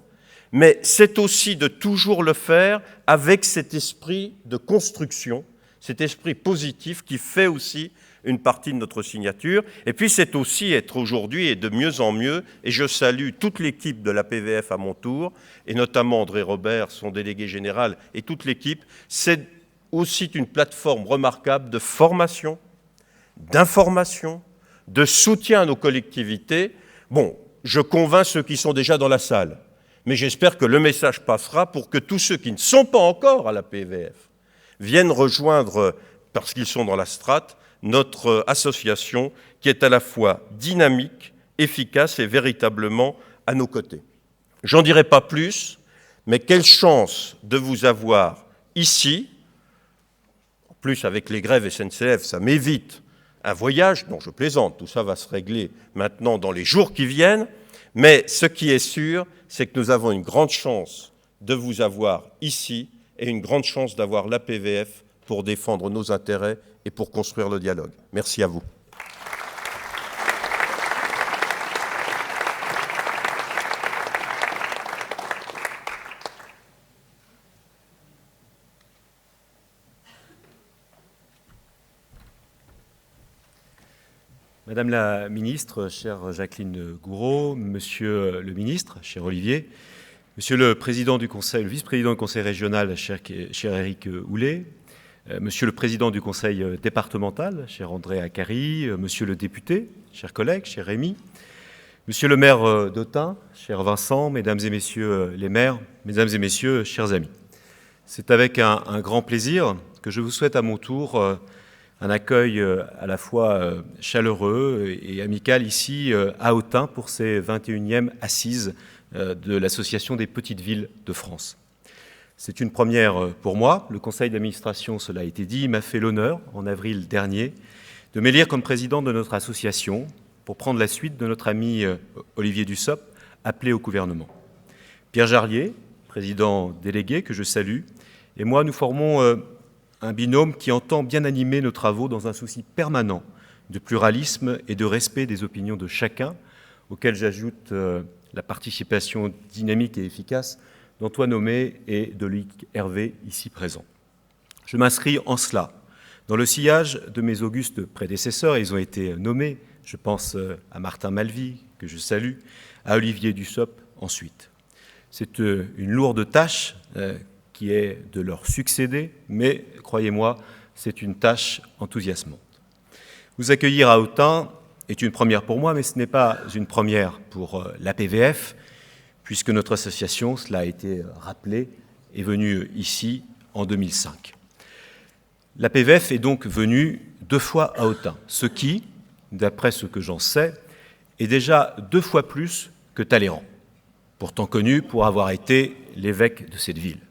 mais c'est aussi de toujours le faire avec cet esprit de construction, cet esprit positif qui fait aussi une partie de notre signature. Et puis c'est aussi être aujourd'hui et de mieux en mieux, et je salue toute l'équipe de la PVF à mon tour, et notamment André Robert, son délégué général, et toute l'équipe, c'est aussi une plateforme remarquable de formation, d'information, de soutien à nos collectivités. Bon, je convainc ceux qui sont déjà dans la salle, mais j'espère que le message passera pour que tous ceux qui ne sont pas encore à la PVF viennent rejoindre, parce qu'ils sont dans la strate, notre association qui est à la fois dynamique, efficace et véritablement à nos côtés. J'en dirai pas plus, mais quelle chance de vous avoir ici. En plus, avec les grèves SNCF, ça m'évite un voyage. Non, je plaisante, tout ça va se régler maintenant dans les jours qui viennent. Mais ce qui est sûr, c'est que nous avons une grande chance de vous avoir ici et une grande chance d'avoir la PVF pour défendre nos intérêts et pour construire le dialogue. Merci à vous. Madame la ministre, chère Jacqueline Gourault, monsieur le ministre, cher Olivier, monsieur le président du Conseil, le vice-président du Conseil régional, cher Éric Houlet, monsieur le président du Conseil départemental, cher André Acari, monsieur le député, chers collègues, cher Rémi, monsieur le maire d'Autun, cher Vincent, mesdames et messieurs les maires, mesdames et messieurs, chers amis. C'est avec un grand plaisir que je vous souhaite à mon tour un accueil à la fois chaleureux et amical ici à Autun pour ces 21e assises de l'Association des petites villes de France. C'est une première pour moi. Le conseil d'administration, cela a été dit, m'a fait l'honneur, en avril dernier, de m'élire comme président de notre association pour prendre la suite de notre ami Olivier Dussopt, appelé au gouvernement. Pierre Jarlier, président délégué, que je salue, et moi, nous formons un binôme qui entend bien animer nos travaux dans un souci permanent de pluralisme et de respect des opinions de chacun, auquel j'ajoute la participation dynamique et efficace d'Antoine Homé et de Loïc Hervé, ici présents. Je m'inscris en cela dans le sillage de mes augustes prédécesseurs. Ils ont été nommés, je pense à Martin Malvy, que je salue, à Olivier Dussopt ensuite. C'est une lourde tâche qui est de leur succéder, mais croyez-moi, c'est une tâche enthousiasmante. Vous accueillir à Autun est une première pour moi, mais ce n'est pas une première pour l'APVF, puisque notre association, cela a été rappelé, est venue ici en 2005. L'APVF est donc venue 2 fois à Autun, ce qui, d'après ce que j'en sais, est déjà 2 fois plus que Talleyrand, pourtant connu pour avoir été l'évêque de cette ville.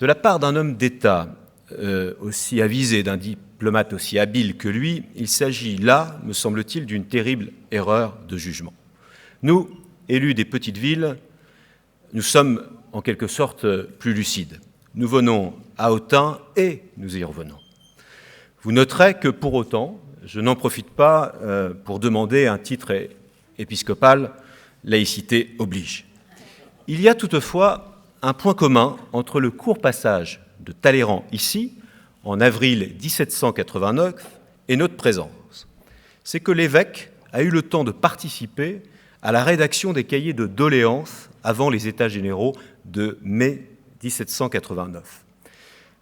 De la part d'un homme d'État aussi avisé, d'un diplomate aussi habile que lui, il s'agit là, me semble-t-il, d'une terrible erreur de jugement. Nous, élus des petites villes, nous sommes en quelque sorte plus lucides. Nous venons à Autun et nous y revenons. Vous noterez que pour autant, je n'en profite pas pour demander un titre épiscopal, laïcité oblige. Il y a toutefois un point commun entre le court passage de Talleyrand ici, en avril 1789, et notre présence. C'est que l'évêque a eu le temps de participer à la rédaction des cahiers de doléances avant les États généraux de mai 1789.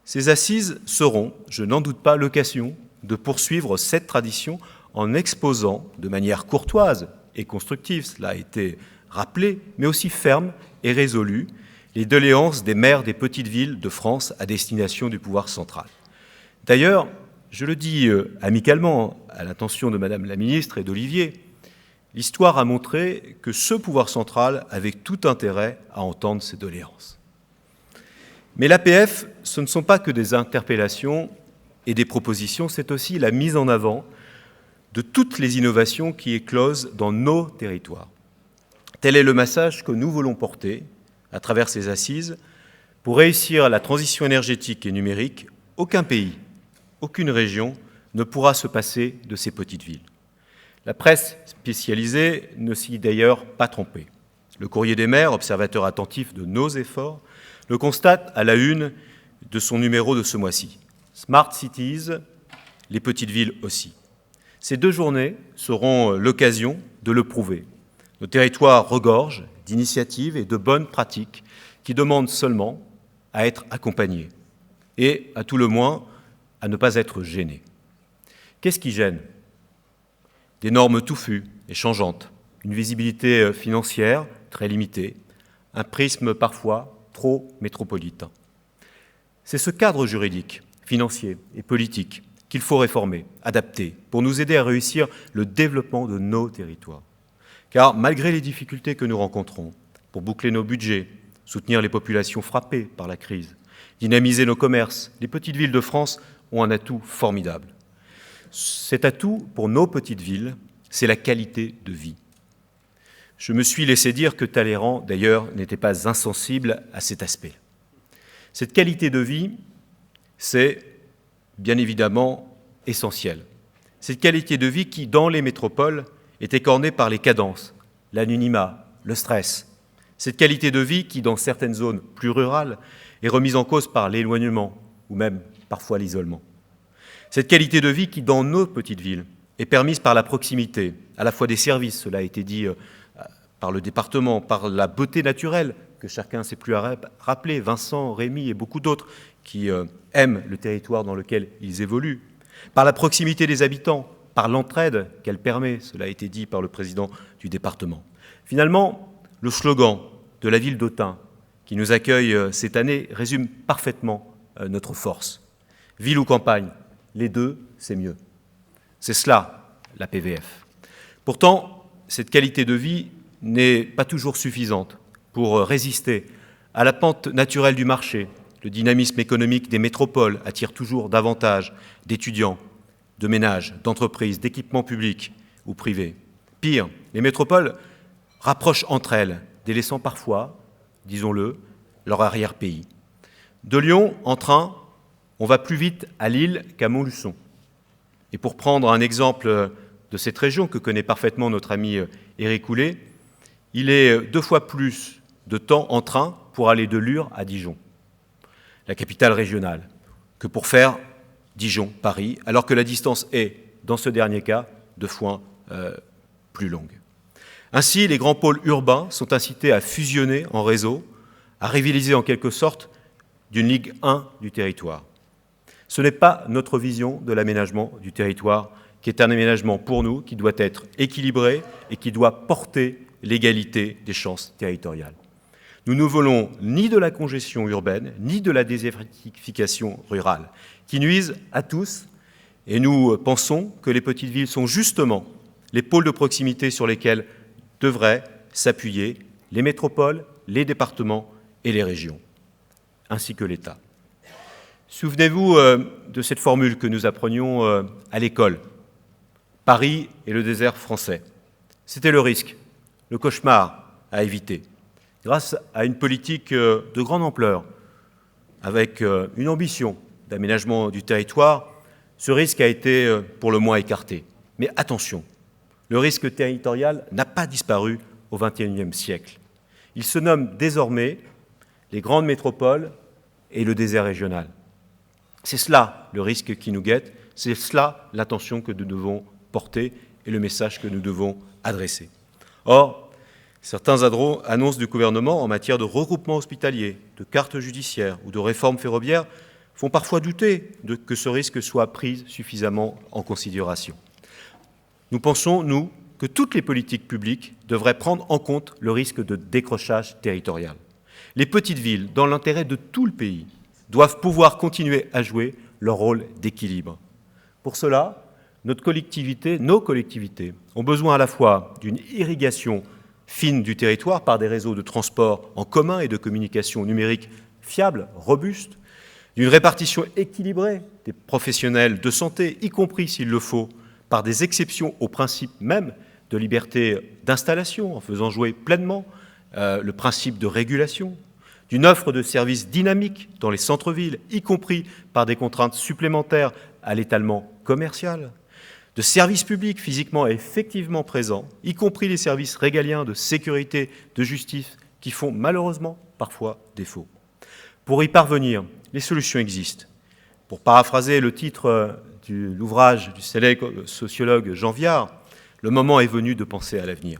Ces assises seront, je n'en doute pas, l'occasion de poursuivre cette tradition en exposant de manière courtoise et constructive, cela a été rappelé, mais aussi ferme et résolue, les doléances des maires des petites villes de France à destination du pouvoir central. D'ailleurs, je le dis amicalement à l'intention de Madame la Ministre et d'Olivier, l'histoire a montré que ce pouvoir central avait tout intérêt à entendre ces doléances. Mais l'APF, ce ne sont pas que des interpellations et des propositions, c'est aussi la mise en avant de toutes les innovations qui éclosent dans nos territoires. Tel est le message que nous voulons porter à travers ces assises. Pour réussir la transition énergétique et numérique, aucun pays, aucune région ne pourra se passer de ces petites villes. La presse spécialisée ne s'y est d'ailleurs pas trompée. Le Courrier des maires, observateur attentif de nos efforts, le constate à la une de son numéro de ce mois-ci. Smart Cities, les petites villes aussi. Ces 2 journées seront l'occasion de le prouver. Nos territoires regorgent d'initiatives et de bonnes pratiques qui demandent seulement à être accompagnés et, à tout le moins, à ne pas être gênés. Qu'est-ce qui gêne ? Des normes touffues et changeantes, une visibilité financière très limitée, un prisme parfois trop métropolitain. C'est ce cadre juridique, financier et politique qu'il faut réformer, adapter, pour nous aider à réussir le développement de nos territoires. Car malgré les difficultés que nous rencontrons, pour boucler nos budgets, soutenir les populations frappées par la crise, dynamiser nos commerces, les petites villes de France ont un atout formidable. Cet atout, pour nos petites villes, c'est la qualité de vie. Je me suis laissé dire que Talleyrand, d'ailleurs, n'était pas insensible à cet aspect. Cette qualité de vie, c'est bien évidemment essentiel. Cette qualité de vie qui, dans les métropoles, est écornée par les cadences, l'anonymat, le stress. Cette qualité de vie qui, dans certaines zones plus rurales, est remise en cause par l'éloignement ou même parfois l'isolement. Cette qualité de vie qui, dans nos petites villes, est permise par la proximité, à la fois des services, cela a été dit par le département, par la beauté naturelle, que chacun sait plus à rappeler, Vincent, Rémi et beaucoup d'autres qui aiment le territoire dans lequel ils évoluent, par la proximité des habitants, par l'entraide qu'elle permet, cela a été dit par le président du département. Finalement, le slogan de la ville d'Autun, qui nous accueille cette année, résume parfaitement notre force. Ville ou campagne, les deux, c'est mieux. C'est cela, la PVF. Pourtant, cette qualité de vie n'est pas toujours suffisante pour résister à la pente naturelle du marché. Le dynamisme économique des métropoles attire toujours davantage d'étudiants, de ménages, d'entreprises, d'équipements publics ou privés. Pire, les métropoles rapprochent entre elles, délaissant parfois, disons-le, leur arrière-pays. De Lyon, en train, on va plus vite à Lille qu'à Montluçon. Et pour prendre un exemple de cette région que connaît parfaitement notre ami Éric Houlet, il est 2 fois plus de temps en train pour aller de Lure à Dijon, la capitale régionale, que pour faire Dijon-Paris, alors que la distance est, dans ce dernier cas, 2 fois plus longue. Ainsi, les grands pôles urbains sont incités à fusionner en réseau, à rivaliser en quelque sorte d'une Ligue 1 du territoire. Ce n'est pas notre vision de l'aménagement du territoire, qui est un aménagement pour nous, qui doit être équilibré et qui doit porter l'égalité des chances territoriales. Nous ne voulons ni de la congestion urbaine, ni de la désertification rurale, qui nuisent à tous, et nous pensons que les petites villes sont justement les pôles de proximité sur lesquels devraient s'appuyer les métropoles, les départements et les régions, ainsi que l'État. Souvenez-vous de cette formule que nous apprenions à l'école. Paris est le désert français. C'était le risque, le cauchemar à éviter. Grâce à une politique de grande ampleur, avec une ambition d'aménagement du territoire, ce risque a été pour le moins écarté. Mais attention, le risque territorial n'a pas disparu au XXIe siècle. Il se nomme désormais les grandes métropoles et le désert régional. C'est cela le risque qui nous guette, c'est cela l'attention que nous devons porter et le message que nous devons adresser. Or, certains annonces du gouvernement en matière de regroupement hospitalier, de carte judiciaire ou de réforme ferroviaire font parfois douter que ce risque soit pris suffisamment en considération. Nous pensons, nous, que toutes les politiques publiques devraient prendre en compte le risque de décrochage territorial. Les petites villes, dans l'intérêt de tout le pays, doivent pouvoir continuer à jouer leur rôle d'équilibre. Pour cela, nos collectivités ont besoin à la fois d'une irrigation fine du territoire par des réseaux de transport en commun et de communication numérique fiables, robustes, d'une répartition équilibrée des professionnels de santé, y compris s'il le faut, par des exceptions au principe même de liberté d'installation, en faisant jouer pleinement le principe de régulation, d'une offre de services dynamiques dans les centres-villes, y compris par des contraintes supplémentaires à l'étalement commercial, de services publics physiquement et effectivement présents, y compris les services régaliens de sécurité, de justice, qui font malheureusement parfois défaut. Pour y parvenir, les solutions existent. Pour paraphraser le titre de l'ouvrage du célèbre sociologue Jean Viard, le moment est venu de penser à l'avenir.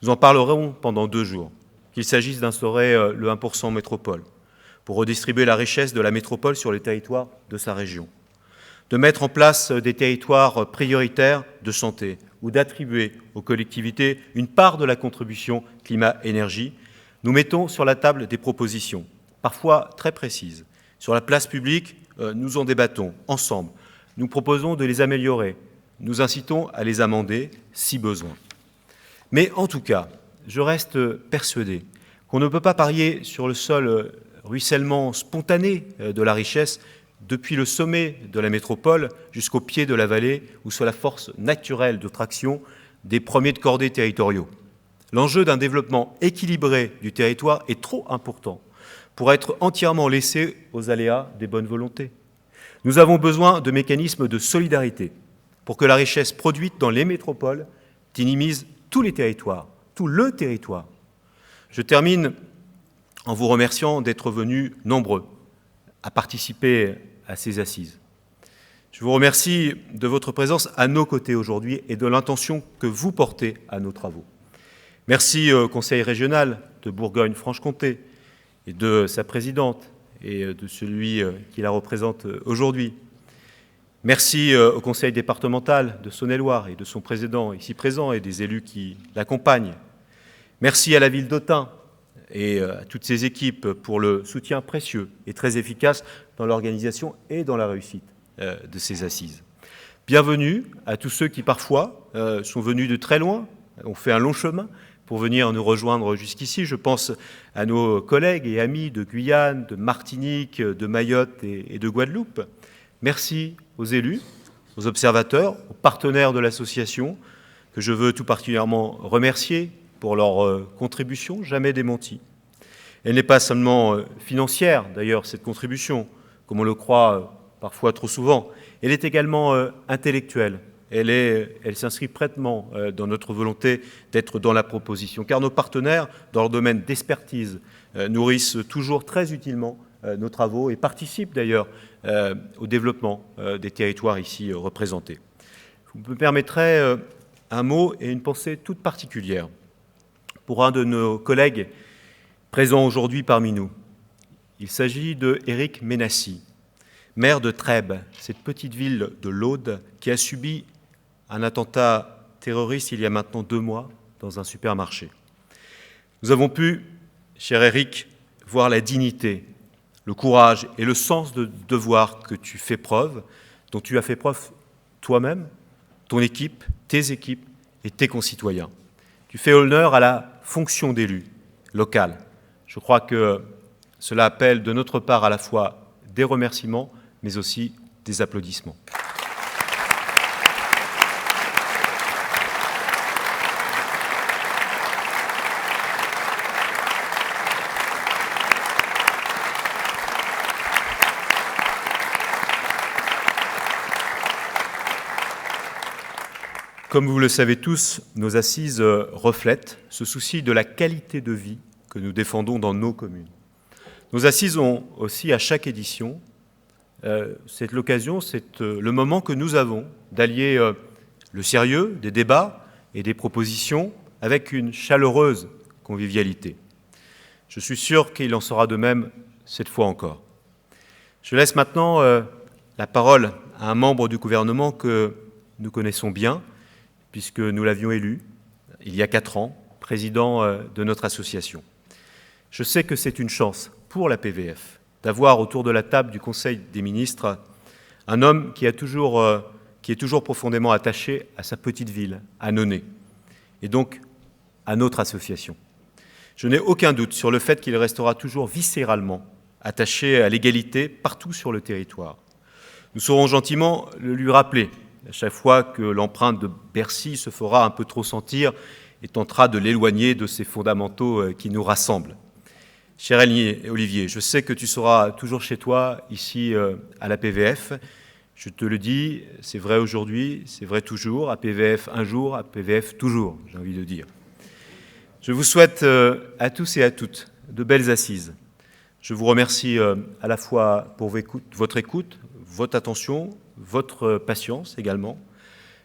Nous en parlerons pendant 2 jours, qu'il s'agisse d'instaurer le 1% métropole, pour redistribuer la richesse de la métropole sur les territoires de sa région, de mettre en place des territoires prioritaires de santé ou d'attribuer aux collectivités une part de la contribution climat-énergie, nous mettons sur la table des propositions, parfois très précises. Sur la place publique, nous en débattons ensemble. Nous proposons de les améliorer. Nous incitons à les amender si besoin. Mais en tout cas, je reste persuadé qu'on ne peut pas parier sur le seul ruissellement spontané de la richesse depuis le sommet de la métropole jusqu'au pied de la vallée ou sur la force naturelle de traction des premiers de cordée territoriaux. L'enjeu d'un développement équilibré du territoire est trop important pour être entièrement laissé aux aléas des bonnes volontés. Nous avons besoin de mécanismes de solidarité pour que la richesse produite dans les métropoles dynamise tous les territoires, tout le territoire. Je termine en vous remerciant d'être venus nombreux à participer à ces assises. Je vous remercie de votre présence à nos côtés aujourd'hui et de l'intention que vous portez à nos travaux. Merci au Conseil régional de Bourgogne-Franche-Comté et de sa présidente et de celui qui la représente aujourd'hui. Merci au Conseil départemental de Saône-et-Loire et de son président ici présent et des élus qui l'accompagnent. Merci à la ville d'Autun et à toutes ses équipes pour le soutien précieux et très efficace dans l'organisation et dans la réussite de ces assises. Bienvenue à tous ceux qui parfois sont venus de très loin, ont fait un long chemin pour venir nous rejoindre jusqu'ici. Je pense à nos collègues et amis de Guyane, de Martinique, de Mayotte et de Guadeloupe. Merci aux élus, aux observateurs, aux partenaires de l'association, que je veux tout particulièrement remercier pour leur contribution, jamais démentie. Elle n'est pas seulement financière, d'ailleurs, cette contribution, comme on le croit parfois trop souvent. Elle est également intellectuelle. Elle s'inscrit pleinement dans notre volonté d'être dans la proposition, car nos partenaires, dans leur domaine d'expertise, nourrissent toujours très utilement nos travaux et participent d'ailleurs au développement des territoires ici représentés. Vous me permettrez un mot et une pensée toute particulière pour un de nos collègues présent aujourd'hui parmi nous. Il s'agit de Éric Ménassi, maire de Trèbes, cette petite ville de l'Aude qui a subi un attentat terroriste il y a maintenant 2 mois dans un supermarché. Nous avons pu, cher Éric, voir la dignité, le courage et le sens de devoir que tu fais preuve, dont tu as fait preuve toi-même, ton équipe, tes équipes et tes concitoyens. Tu fais honneur à la fonction d'élu local. Je crois que cela appelle de notre part à la fois des remerciements, mais aussi des applaudissements. Comme vous le savez tous, nos assises reflètent ce souci de la qualité de vie que nous défendons dans nos communes. Nos assises ont aussi, à chaque édition, c'est l'occasion, c'est le moment que nous avons d'allier le sérieux des débats et des propositions avec une chaleureuse convivialité. Je suis sûr qu'il en sera de même cette fois encore. Je laisse maintenant la parole à un membre du gouvernement que nous connaissons bien, puisque nous l'avions élu il y a 4 ans, président de notre association. Je sais que c'est une chance pour la PVF d'avoir autour de la table du Conseil des ministres un homme qui est toujours profondément attaché à sa petite ville, à Nonay, et donc à notre association. Je n'ai aucun doute sur le fait qu'il restera toujours viscéralement attaché à l'égalité partout sur le territoire. Nous saurons gentiment le lui rappeler à chaque fois que l'empreinte de Bercy se fera un peu trop sentir et tentera de l'éloigner de ces fondamentaux qui nous rassemblent. Cher Olivier, je sais que tu seras toujours chez toi, ici à la PVF. Je te le dis, c'est vrai aujourd'hui, c'est vrai toujours, à PVF un jour, à PVF toujours, j'ai envie de dire. Je vous souhaite à tous et à toutes de belles assises. Je vous remercie à la fois pour votre écoute, votre attention, votre patience également.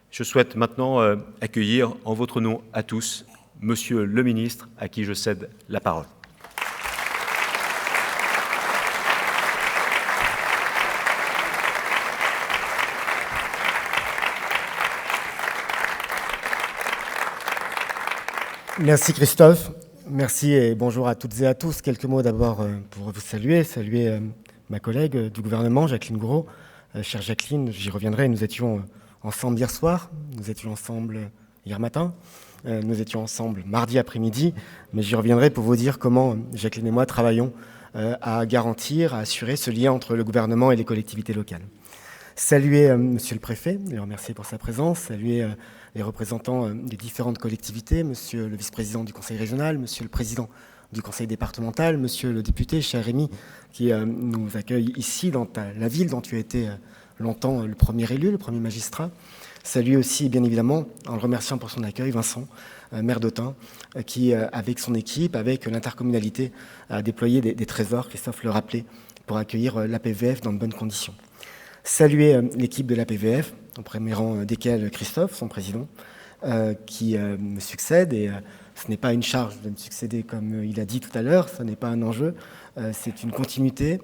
Je souhaite maintenant accueillir en votre nom à tous, Monsieur le ministre, à qui je cède la parole. Merci Christophe, merci et bonjour à toutes et à tous. Quelques mots d'abord pour vous saluer ma collègue du gouvernement, Jacqueline Gouraud. Chère Jacqueline, j'y reviendrai, nous étions ensemble hier soir, nous étions ensemble hier matin, nous étions ensemble mardi après-midi, mais j'y reviendrai pour vous dire comment Jacqueline et moi travaillons à garantir, à assurer ce lien entre le gouvernement et les collectivités locales. Saluer Monsieur le Préfet, le remercier pour sa présence, saluer les représentants des différentes collectivités, Monsieur le Vice-président du Conseil régional, Monsieur le Président du Conseil départemental, Monsieur le député, cher Rémi, qui nous accueille ici dans la ville dont tu as été longtemps le premier élu, le premier magistrat. Saluer aussi, bien évidemment, en le remerciant pour son accueil, Vincent, maire d'Autun, qui, avec son équipe, avec l'intercommunalité, a déployé des trésors, Christophe le rappelait, pour accueillir l'APVF dans de bonnes conditions. Saluer l'équipe de l'APVF, au premier rang desquels Christophe, son président, qui me succède. Et ce n'est pas une charge de me succéder comme il a dit tout à l'heure, ce n'est pas un enjeu, c'est une continuité.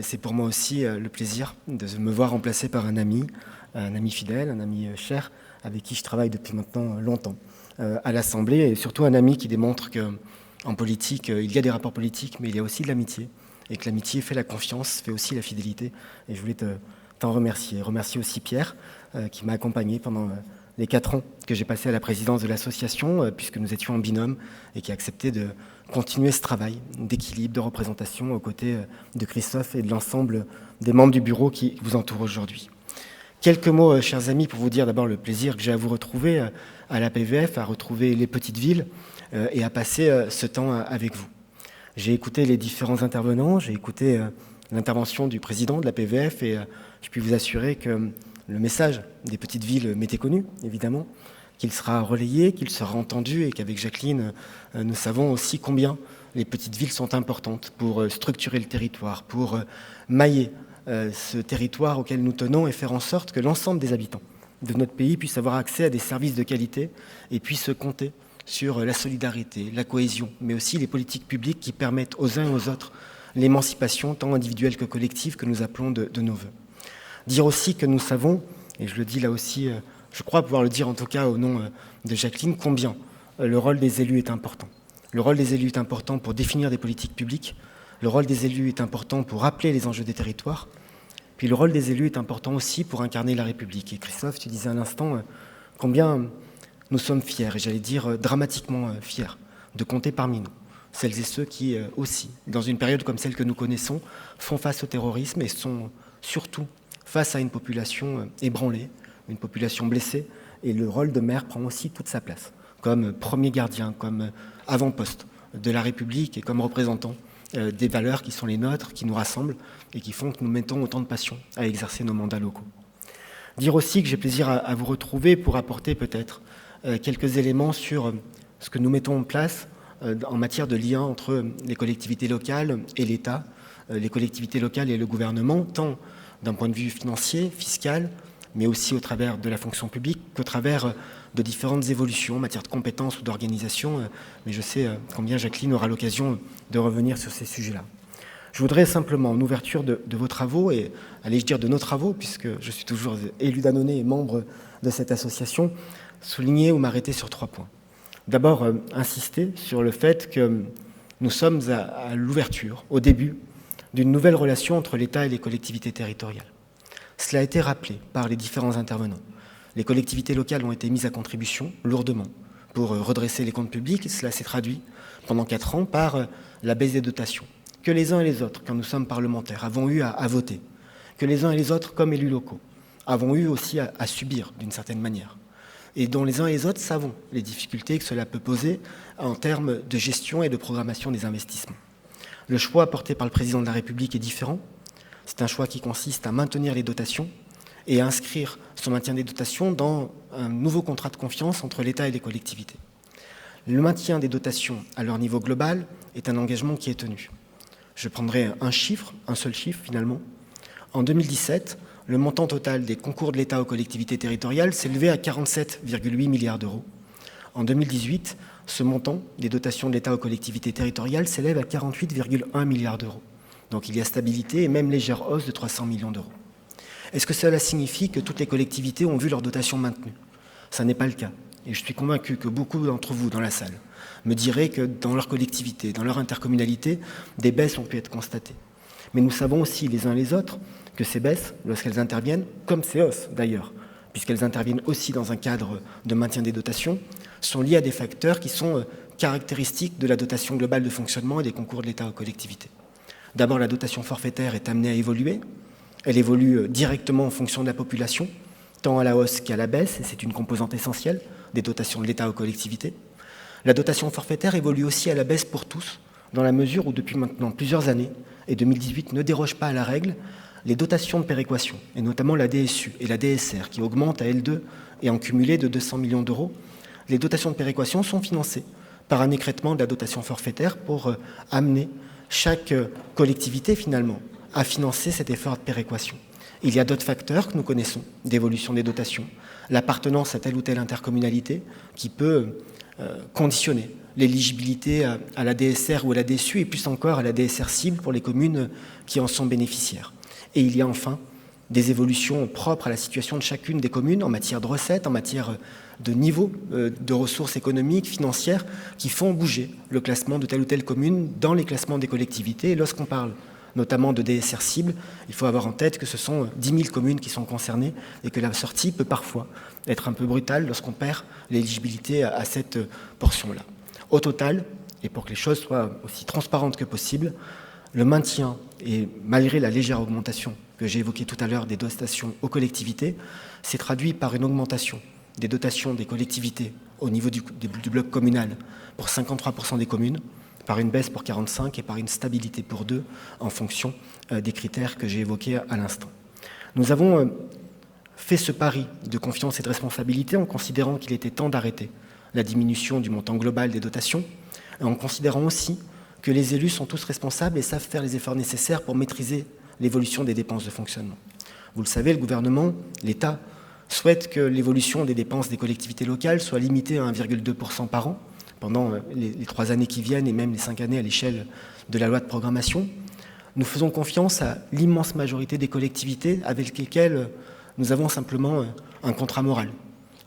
C'est pour moi aussi le plaisir de me voir remplacé par un ami fidèle, un ami cher, avec qui je travaille depuis maintenant longtemps à l'Assemblée, et surtout un ami qui démontre qu'en politique, il y a des rapports politiques, mais il y a aussi de l'amitié, et que l'amitié fait la confiance, fait aussi la fidélité. Et je voulais t'en remercier. Remercier aussi Pierre, qui m'a accompagné pendant les 4 ans que j'ai passé à la présidence de l'association, puisque nous étions en binôme, et qui a accepté de continuer ce travail d'équilibre, de représentation aux côtés de Christophe et de l'ensemble des membres du bureau qui vous entourent aujourd'hui. Quelques mots, chers amis, pour vous dire d'abord le plaisir que j'ai à vous retrouver à la PVF, à retrouver les petites villes et à passer ce temps avec vous. J'ai écouté les différents intervenants, j'ai écouté l'intervention du président de la PVF et je puis vous assurer que le message des petites villes m'était connu, évidemment, qu'il sera relayé, qu'il sera entendu et qu'avec Jacqueline, nous savons aussi combien les petites villes sont importantes pour structurer le territoire, pour mailler ce territoire auquel nous tenons et faire en sorte que l'ensemble des habitants de notre pays puissent avoir accès à des services de qualité et puissent compter sur la solidarité, la cohésion, mais aussi les politiques publiques qui permettent aux uns et aux autres l'émancipation tant individuelle que collective que nous appelons de nos voeux. Dire aussi que nous savons, et je le dis là aussi, je crois pouvoir le dire en tout cas au nom de Jacqueline, combien le rôle des élus est important. Le rôle des élus est important pour définir des politiques publiques, le rôle des élus est important pour rappeler les enjeux des territoires, puis le rôle des élus est important aussi pour incarner la République. Et Christophe, tu disais à l'instant combien nous sommes fiers, et j'allais dire dramatiquement fiers, de compter parmi nous celles et ceux qui aussi, dans une période comme celle que nous connaissons, font face au terrorisme et sont surtout face à une population ébranlée, une population blessée, et le rôle de maire prend aussi toute sa place, comme premier gardien, comme avant-poste de la République et comme représentant des valeurs qui sont les nôtres, qui nous rassemblent et qui font que nous mettons autant de passion à exercer nos mandats locaux. Dire aussi que j'ai plaisir à vous retrouver pour apporter peut-être quelques éléments sur ce que nous mettons en place en matière de lien entre les collectivités locales et l'État, les collectivités locales et le gouvernement, tant d'un point de vue financier, fiscal, mais aussi au travers de la fonction publique, qu'au travers de différentes évolutions en matière de compétences ou d'organisation. Mais je sais combien Jacqueline aura l'occasion de revenir sur ces sujets-là. Je voudrais simplement, en ouverture de vos travaux, et allais-je dire de nos travaux, puisque je suis toujours élu d'Annonay et membre de cette association, souligner ou m'arrêter sur 3 points. D'abord, insister sur le fait que nous sommes à l'ouverture, au début, d'une nouvelle relation entre l'État et les collectivités territoriales. Cela a été rappelé par les différents intervenants. Les collectivités locales ont été mises à contribution lourdement pour redresser les comptes publics. Cela s'est traduit pendant 4 ans par la baisse des dotations, que les uns et les autres, quand nous sommes parlementaires, avons eu à voter, que les uns et les autres, comme élus locaux, avons eu aussi à subir d'une certaine manière, et dont les uns et les autres savons les difficultés que cela peut poser en termes de gestion et de programmation des investissements. Le choix porté par le président de la République est différent. C'est un choix qui consiste à maintenir les dotations et à inscrire ce maintien des dotations dans un nouveau contrat de confiance entre l'État et les collectivités. Le maintien des dotations à leur niveau global est un engagement qui est tenu. Je prendrai un chiffre, un seul chiffre finalement. En 2017, le montant total des concours de l'État aux collectivités territoriales s'élevait à 47,8 milliards d'euros. En 2018, ce montant des dotations de l'État aux collectivités territoriales s'élève à 48,1 milliards d'euros. Donc il y a stabilité et même légère hausse de 300 millions d'euros. Est-ce que cela signifie que toutes les collectivités ont vu leurs dotations maintenues ? Ça n'est pas le cas. Et je suis convaincu que beaucoup d'entre vous dans la salle me diraient que dans leur collectivité, dans leur intercommunalité, des baisses ont pu être constatées. Mais nous savons aussi les uns les autres que ces baisses, lorsqu'elles interviennent, comme ces hausses d'ailleurs, puisqu'elles interviennent aussi dans un cadre de maintien des dotations, sont liées à des facteurs qui sont caractéristiques de la dotation globale de fonctionnement et des concours de l'État aux collectivités. D'abord, la dotation forfaitaire est amenée à évoluer. Elle évolue directement en fonction de la population, tant à la hausse qu'à la baisse, et c'est une composante essentielle des dotations de l'État aux collectivités. La dotation forfaitaire évolue aussi à la baisse pour tous, dans la mesure où depuis maintenant plusieurs années, et 2018 ne déroge pas à la règle, les dotations de péréquation, et notamment la DSU et la DSR, qui augmentent à L2 et en cumulé de 200 millions d'euros, les dotations de péréquation sont financées par un écrêtement de la dotation forfaitaire pour amener chaque collectivité, finalement, à financer cet effort de péréquation. Il y a d'autres facteurs que nous connaissons d'évolution des dotations, l'appartenance à telle ou telle intercommunalité qui peut conditionner l'éligibilité à la DSR ou à la DSU et plus encore à la DSR cible pour les communes qui en sont bénéficiaires. Et il y a enfin des évolutions propres à la situation de chacune des communes en matière de recettes, en matière de niveau de ressources économiques, financières, qui font bouger le classement de telle ou telle commune dans les classements des collectivités. Et lorsqu'on parle notamment de DSR cible, il faut avoir en tête que ce sont 10 000 communes qui sont concernées et que la sortie peut parfois être un peu brutale lorsqu'on perd l'éligibilité à cette portion-là. Au total, et pour que les choses soient aussi transparentes que possible, le maintien, et malgré la légère augmentation que j'ai évoquée tout à l'heure des dotations aux collectivités, s'est traduit par une augmentation des dotations des collectivités au niveau du bloc communal pour 53% des communes, par une baisse pour 45% et par une stabilité pour 2% en fonction des critères que j'ai évoqués à l'instant. Nous avons fait ce pari de confiance et de responsabilité en considérant qu'il était temps d'arrêter la diminution du montant global des dotations, et en considérant aussi que les élus sont tous responsables et savent faire les efforts nécessaires pour maîtriser l'évolution des dépenses de fonctionnement. Vous le savez, le gouvernement, l'État, souhaite que l'évolution des dépenses des collectivités locales soit limitée à 1,2% par an pendant les 3 années qui viennent et même les 5 années à l'échelle de la loi de programmation. Nous faisons confiance à l'immense majorité des collectivités avec lesquelles nous avons simplement un contrat moral.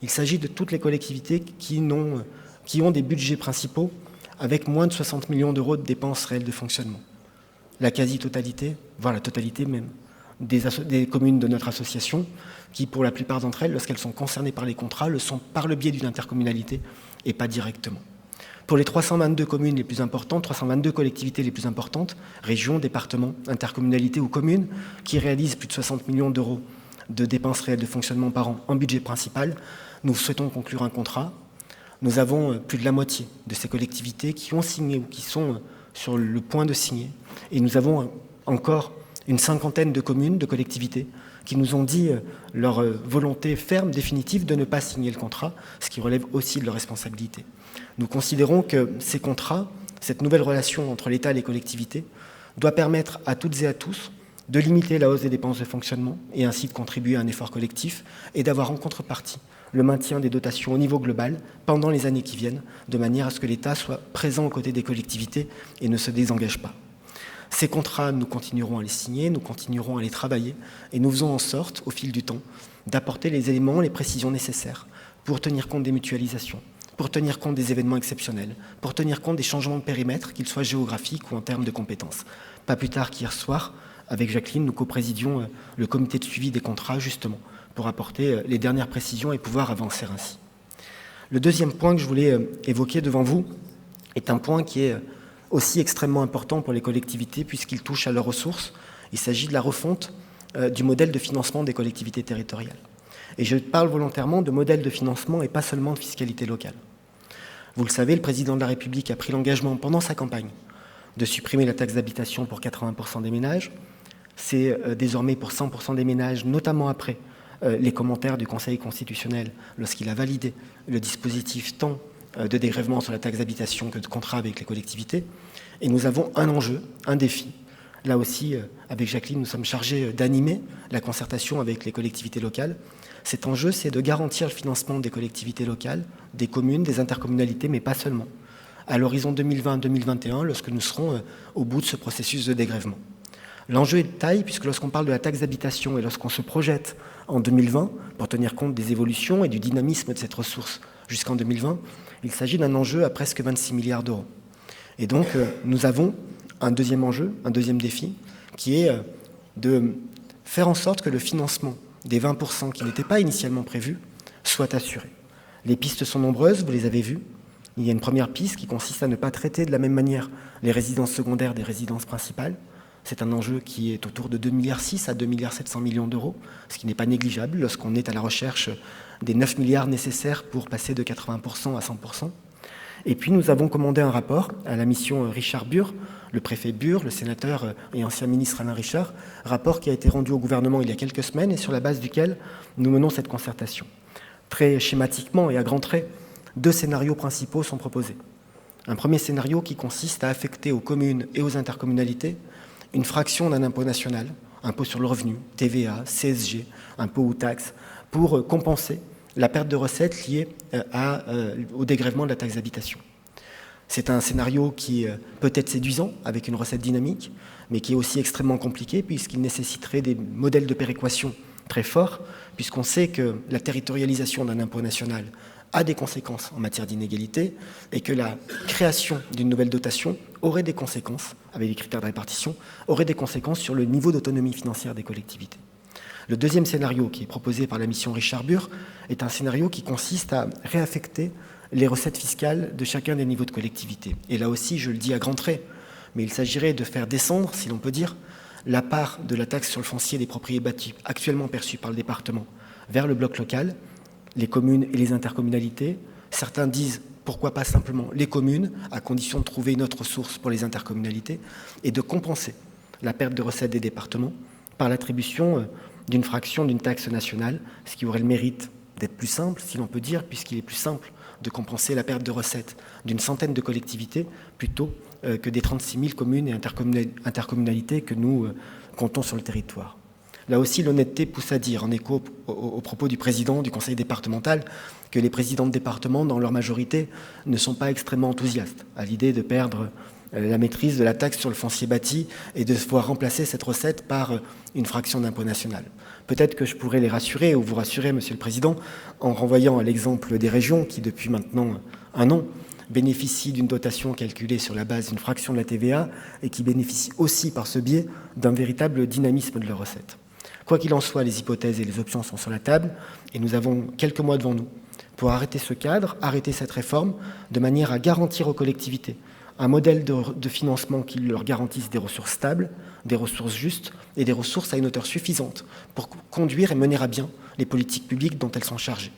Il s'agit de toutes les collectivités qui ont des budgets principaux avec moins de 60 millions d'euros de dépenses réelles de fonctionnement. La quasi-totalité, voire la totalité même, des communes de notre association, qui pour la plupart d'entre elles, lorsqu'elles sont concernées par les contrats, le sont par le biais d'une intercommunalité et pas directement. Pour les 322 communes les plus importantes, 322 collectivités les plus importantes, régions, départements, intercommunalités ou communes, qui réalisent plus de 60 millions d'euros de dépenses réelles de fonctionnement par an en budget principal, nous souhaitons conclure un contrat. Nous avons plus de la moitié de ces collectivités qui ont signé ou qui sont sur le point de signer. Et nous avons encore une cinquantaine de communes, de collectivités, qui nous ont dit leur volonté ferme, définitive, de ne pas signer le contrat, ce qui relève aussi de leur responsabilité. Nous considérons que ces contrats, cette nouvelle relation entre l'État et les collectivités, doit permettre à toutes et à tous de limiter la hausse des dépenses de fonctionnement et ainsi de contribuer à un effort collectif et d'avoir en contrepartie le maintien des dotations au niveau global pendant les années qui viennent, de manière à ce que l'État soit présent aux côtés des collectivités et ne se désengage pas. Ces contrats, nous continuerons à les signer, nous continuerons à les travailler et nous faisons en sorte, au fil du temps, d'apporter les éléments, les précisions nécessaires pour tenir compte des mutualisations, pour tenir compte des événements exceptionnels, pour tenir compte des changements de périmètre, qu'ils soient géographiques ou en termes de compétences. Pas plus tard qu'hier soir, avec Jacqueline, nous coprésidions le comité de suivi des contrats, justement, pour apporter les dernières précisions et pouvoir avancer ainsi. Le deuxième point que je voulais évoquer devant vous est un point qui est aussi extrêmement important pour les collectivités puisqu'il touche à leurs ressources. Il s'agit de la refonte du modèle de financement des collectivités territoriales. Et je parle volontairement de modèle de financement et pas seulement de fiscalité locale. Vous le savez, le président de la République a pris l'engagement pendant sa campagne de supprimer la taxe d'habitation pour 80% des ménages. C'est désormais pour 100% des ménages, notamment après les commentaires du Conseil constitutionnel lorsqu'il a validé le dispositif tant de dégrèvement sur la taxe d'habitation que de contrat avec les collectivités. Et nous avons un enjeu, un défi. Là aussi, avec Jacqueline, nous sommes chargés d'animer la concertation avec les collectivités locales. Cet enjeu, c'est de garantir le financement des collectivités locales, des communes, des intercommunalités, mais pas seulement, à l'horizon 2020-2021, lorsque nous serons au bout de ce processus de dégrèvement. L'enjeu est de taille, puisque lorsqu'on parle de la taxe d'habitation et lorsqu'on se projette en 2020, pour tenir compte des évolutions et du dynamisme de cette ressource jusqu'en 2020, il s'agit d'un enjeu à presque 26 milliards d'euros. Et donc, nous avons un deuxième enjeu, un deuxième défi, qui est de faire en sorte que le financement des 20% qui n'étaient pas initialement prévus soit assuré. Les pistes sont nombreuses, vous les avez vues. Il y a une première piste qui consiste à ne pas traiter de la même manière les résidences secondaires des résidences principales. C'est un enjeu qui est autour de 2,6 milliards à 2,7 milliards d'euros, ce qui n'est pas négligeable lorsqu'on est à la recherche des 9 milliards nécessaires pour passer de 80% à 100%. Et puis nous avons commandé un rapport à la mission Richard Burr, le préfet Burr, le sénateur et ancien ministre Alain Richard, rapport qui a été rendu au gouvernement il y a quelques semaines et sur la base duquel nous menons cette concertation. Très schématiquement et à grands traits, 2 scénarios principaux sont proposés. Un premier scénario qui consiste à affecter aux communes et aux intercommunalités une fraction d'un impôt national, impôt sur le revenu, TVA, CSG, impôt ou taxe, pour compenser la perte de recettes liée au dégrèvement de la taxe d'habitation. C'est un scénario qui peut être séduisant, avec une recette dynamique, mais qui est aussi extrêmement compliqué, puisqu'il nécessiterait des modèles de péréquation très forts, puisqu'on sait que la territorialisation d'un impôt national a des conséquences en matière d'inégalité et que la création d'une nouvelle dotation aurait des conséquences, avec des critères de répartition, aurait des conséquences sur le niveau d'autonomie financière des collectivités. Le deuxième scénario qui est proposé par la mission Richard-Burr est un scénario qui consiste à réaffecter les recettes fiscales de chacun des niveaux de collectivité. Et là aussi, je le dis à grands traits, mais il s'agirait de faire descendre, si l'on peut dire, la part de la taxe sur le foncier des propriétés bâties actuellement perçue par le département vers le bloc local, les communes et les intercommunalités. Certains disent pourquoi pas simplement les communes, à condition de trouver une autre source pour les intercommunalités, et de compenser la perte de recettes des départements par l'attribution d'une fraction d'une taxe nationale, ce qui aurait le mérite d'être plus simple, si l'on peut dire, puisqu'il est plus simple de compenser la perte de recettes d'une centaine de collectivités plutôt que des 36 000 communes et intercommunalités que nous comptons sur le territoire. Là aussi, l'honnêteté pousse à dire, en écho aux propos du président du conseil départemental, que les présidents de département, dans leur majorité, ne sont pas extrêmement enthousiastes à l'idée de perdre la maîtrise de la taxe sur le foncier bâti et de pouvoir remplacer cette recette par une fraction d'impôt national. Peut-être que je pourrais les rassurer, ou vous rassurer, Monsieur le Président, en renvoyant à l'exemple des régions qui, depuis maintenant un an, bénéficient d'une dotation calculée sur la base d'une fraction de la TVA et qui bénéficient aussi par ce biais d'un véritable dynamisme de leurs recettes. Quoi qu'il en soit, les hypothèses et les options sont sur la table et nous avons quelques mois devant nous pour arrêter ce cadre, arrêter cette réforme, de manière à garantir aux collectivités un modèle de financement qui leur garantisse des ressources stables, des ressources justes et des ressources à une hauteur suffisante pour conduire et mener à bien les politiques publiques dont elles sont chargées.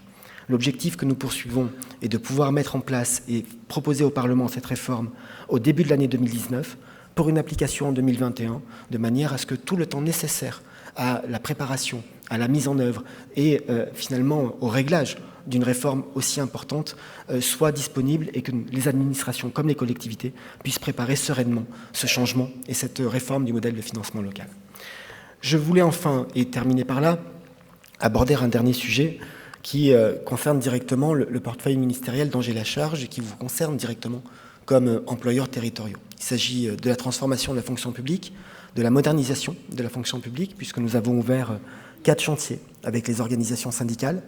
L'objectif que nous poursuivons est de pouvoir mettre en place et proposer au Parlement cette réforme au début de l'année 2019 pour une application en 2021, de manière à ce que tout le temps nécessaire à la préparation, à la mise en œuvre et finalement au réglage d'une réforme aussi importante soit disponible et que les administrations comme les collectivités puissent préparer sereinement ce changement et cette réforme du modèle de financement local. Je voulais enfin, et terminer par là, aborder un dernier sujet qui concerne directement le portefeuille ministériel dont j'ai la charge et qui vous concerne directement comme employeurs territoriaux. Il s'agit de la transformation de la fonction publique, de la modernisation de la fonction publique, puisque nous avons ouvert 4 chantiers avec les organisations syndicales.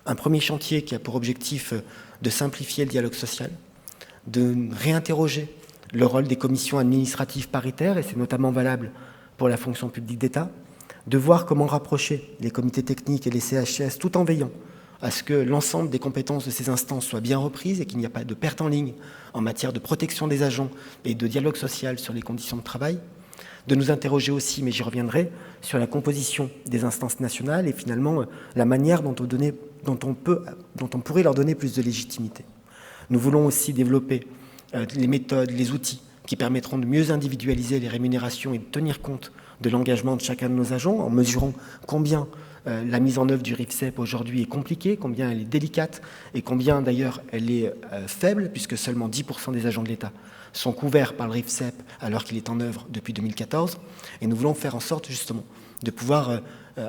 Un premier chantier qui a pour objectif de simplifier le dialogue social, de réinterroger le rôle des commissions administratives paritaires, et c'est notamment valable pour la fonction publique d'État, de voir comment rapprocher les comités techniques et les CHS tout en veillant à ce que l'ensemble des compétences de ces instances soient bien reprises et qu'il n'y a pas de perte en ligne en matière de protection des agents et de dialogue social sur les conditions de travail, de nous interroger aussi, mais j'y reviendrai, sur la composition des instances nationales et finalement la manière dont on pourrait leur donner plus de légitimité. Nous voulons aussi développer les méthodes, les outils qui permettront de mieux individualiser les rémunérations et de tenir compte de l'engagement de chacun de nos agents en mesurant combien la mise en œuvre du RIFSEP aujourd'hui est compliquée, combien elle est délicate et combien d'ailleurs elle est faible, puisque seulement 10% des agents de l'État sont couverts par le RIFSEP alors qu'il est en œuvre depuis 2014. Et nous voulons faire en sorte justement de pouvoir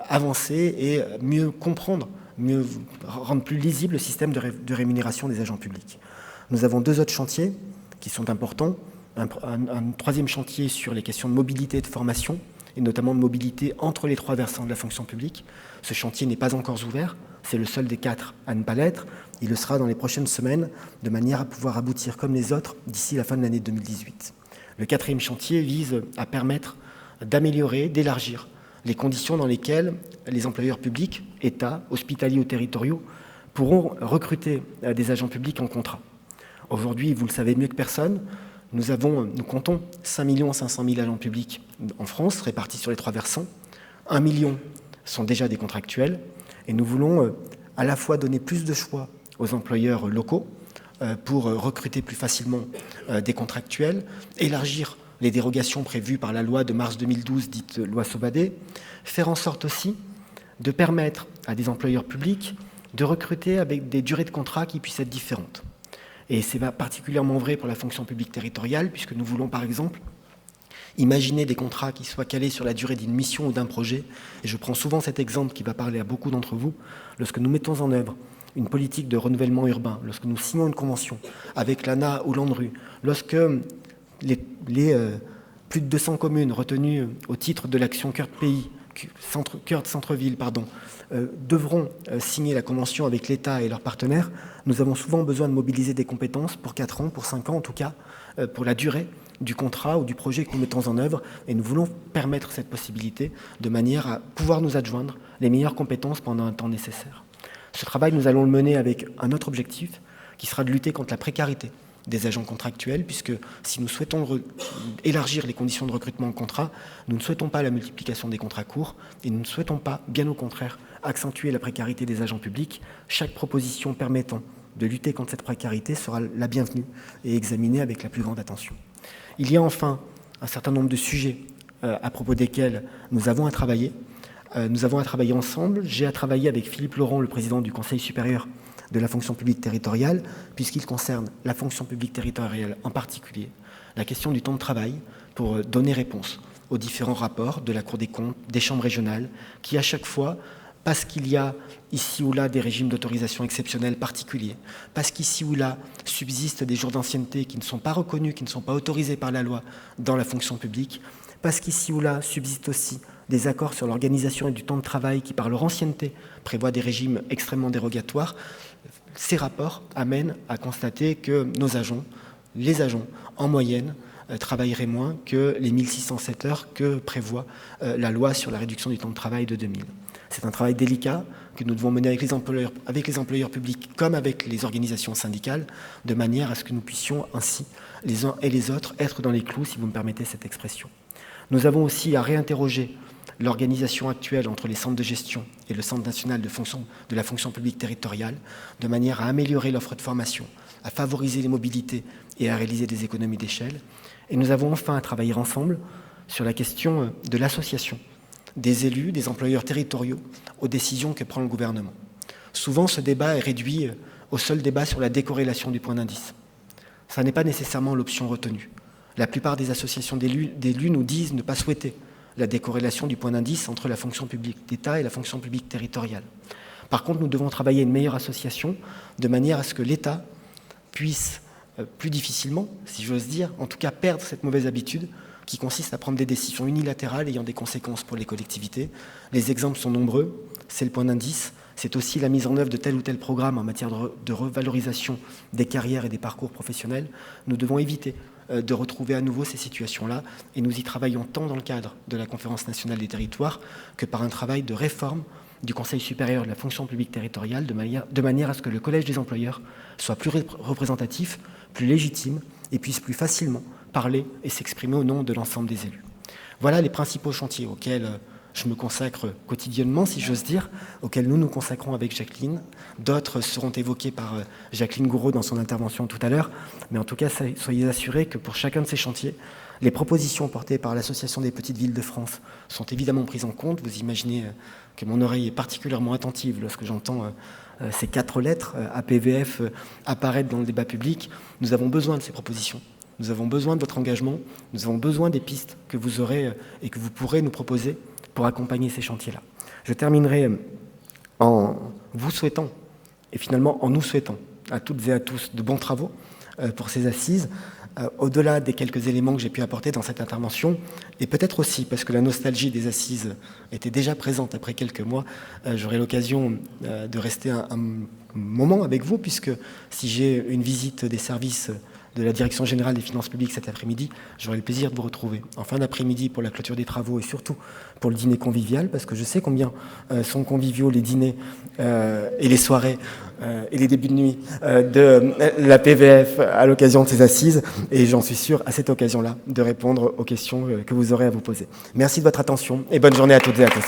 avancer et mieux comprendre, mieux rendre plus lisible le système de rémunération des agents publics. Nous avons 2 autres chantiers qui sont importants. Un troisième chantier sur les questions de mobilité et de formation, et notamment de mobilité entre les 3 versants de la fonction publique. Ce chantier n'est pas encore ouvert, c'est le seul des 4 à ne pas l'être. Il le sera dans les prochaines semaines, de manière à pouvoir aboutir comme les autres d'ici la fin de l'année 2018. Le 4e chantier vise à permettre d'améliorer, d'élargir les conditions dans lesquelles les employeurs publics, État, hospitaliers ou territoriaux, pourront recruter des agents publics en contrat. Aujourd'hui, vous le savez mieux que personne, nous comptons 5 500 000 agents publics en France, répartis sur les 3 versants. 1 million sont déjà des contractuels. Et nous voulons à la fois donner plus de choix aux employeurs locaux pour recruter plus facilement des contractuels, élargir les dérogations prévues par la loi de mars 2012, dite loi Sauvadet, faire en sorte aussi de permettre à des employeurs publics de recruter avec des durées de contrat qui puissent être différentes. Et c'est particulièrement vrai pour la fonction publique territoriale, puisque nous voulons par exemple imaginer des contrats qui soient calés sur la durée d'une mission ou d'un projet. Et je prends souvent cet exemple qui va parler à beaucoup d'entre vous. Lorsque nous mettons en œuvre une politique de renouvellement urbain, lorsque nous signons une convention avec l'ANA ou l'ANRU, lorsque les plus de 200 communes retenues au titre de l'action Cœur de Pays cœur de centre-ville, devront signer la convention avec l'État et leurs partenaires, nous avons souvent besoin de mobiliser des compétences pour 4 ans, pour 5 ans en tout cas, pour la durée du contrat ou du projet que nous mettons en œuvre, et nous voulons permettre cette possibilité de manière à pouvoir nous adjoindre les meilleures compétences pendant un temps nécessaire. Ce travail, nous allons le mener avec un autre objectif, qui sera de lutter contre la précarité des agents contractuels, puisque si nous souhaitons élargir les conditions de recrutement en contrat, nous ne souhaitons pas la multiplication des contrats courts, et nous ne souhaitons pas, bien au contraire, accentuer la précarité des agents publics. Chaque proposition permettant de lutter contre cette précarité sera la bienvenue et examinée avec la plus grande attention. Il y a enfin un certain nombre de sujets à propos desquels nous avons à travailler. Nous avons à travailler ensemble. J'ai à travailler avec Philippe Laurent, le président du Conseil supérieur de la fonction publique territoriale, puisqu'il concerne la fonction publique territoriale en particulier, la question du temps de travail, pour donner réponse aux différents rapports de la Cour des comptes, des chambres régionales, qui à chaque fois, parce qu'il y a ici ou là des régimes d'autorisation exceptionnels particuliers, parce qu'ici ou là subsistent des jours d'ancienneté qui ne sont pas reconnus, qui ne sont pas autorisés par la loi dans la fonction publique, parce qu'ici ou là subsistent aussi des accords sur l'organisation et du temps de travail qui, par leur ancienneté, prévoient des régimes extrêmement dérogatoires. Ces rapports amènent à constater que nos agents, les agents, en moyenne, travailleraient moins que les 1607 heures que prévoit la loi sur la réduction du temps de travail de 2000. C'est un travail délicat que nous devons mener avec les employeurs publics comme avec les organisations syndicales, de manière à ce que nous puissions ainsi, les uns et les autres, être dans les clous, si vous me permettez cette expression. Nous avons aussi à réinterroger l'organisation actuelle entre les centres de gestion et le Centre national de la fonction publique territoriale, de manière à améliorer l'offre de formation, à favoriser les mobilités et à réaliser des économies d'échelle. Et nous avons enfin à travailler ensemble sur la question de l'association des élus, des employeurs territoriaux aux décisions que prend le gouvernement. Souvent, ce débat est réduit au seul débat sur la décorrélation du point d'indice. Ça n'est pas nécessairement l'option retenue. La plupart des associations d'élus nous disent ne pas souhaiter la décorrélation du point d'indice entre la fonction publique d'État et la fonction publique territoriale. Par contre, nous devons travailler à une meilleure association de manière à ce que l'État puisse plus difficilement, si j'ose dire, en tout cas perdre cette mauvaise habitude qui consiste à prendre des décisions unilatérales ayant des conséquences pour les collectivités. Les exemples sont nombreux, c'est le point d'indice, c'est aussi la mise en œuvre de tel ou tel programme en matière de revalorisation des carrières et des parcours professionnels. Nous devons éviter de retrouver à nouveau ces situations-là, et nous y travaillons tant dans le cadre de la Conférence nationale des territoires que par un travail de réforme du Conseil supérieur de la fonction publique territoriale, de manière à ce que le collège des employeurs soit plus représentatif, plus légitime, et puisse plus facilement parler et s'exprimer au nom de l'ensemble des élus. Voilà les principaux chantiers auxquels je me consacre quotidiennement, si j'ose dire, auxquels nous nous consacrons avec Jacqueline. D'autres seront évoqués par Jacqueline Gouraud dans son intervention tout à l'heure, mais en tout cas, soyez assurés que pour chacun de ces chantiers, les propositions portées par l'Association des petites villes de France sont évidemment prises en compte. Vous imaginez que mon oreille est particulièrement attentive lorsque j'entends ces 4 lettres, APVF, apparaître dans le débat public. Nous avons besoin de ces propositions. Nous avons besoin de votre engagement. Nous avons besoin des pistes que vous aurez et que vous pourrez nous proposer pour accompagner ces chantiers-là. Je terminerai en vous souhaitant, et finalement en nous souhaitant, à toutes et à tous, de bons travaux pour ces assises, au-delà des quelques éléments que j'ai pu apporter dans cette intervention, et peut-être aussi, parce que la nostalgie des assises était déjà présente après quelques mois, j'aurai l'occasion de rester un moment avec vous, puisque si j'ai une visite des services de la Direction générale des finances publiques cet après-midi, j'aurai le plaisir de vous retrouver en fin d'après-midi pour la clôture des travaux et surtout pour le dîner convivial, parce que je sais combien sont conviviaux les dîners et les soirées et les débuts de nuit de la PVF à l'occasion de ces assises, et j'en suis sûr à cette occasion-là de répondre aux questions que vous aurez à vous poser. Merci de votre attention et bonne journée à toutes et à tous.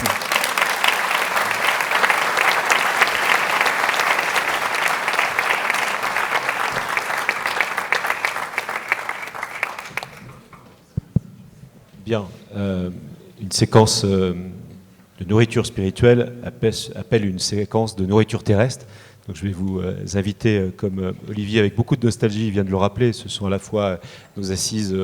Bien, une séquence de nourriture spirituelle appelle une séquence de nourriture terrestre. Donc je vais vous inviter, comme Olivier avec beaucoup de nostalgie vient de le rappeler, ce sont à la fois nos assises,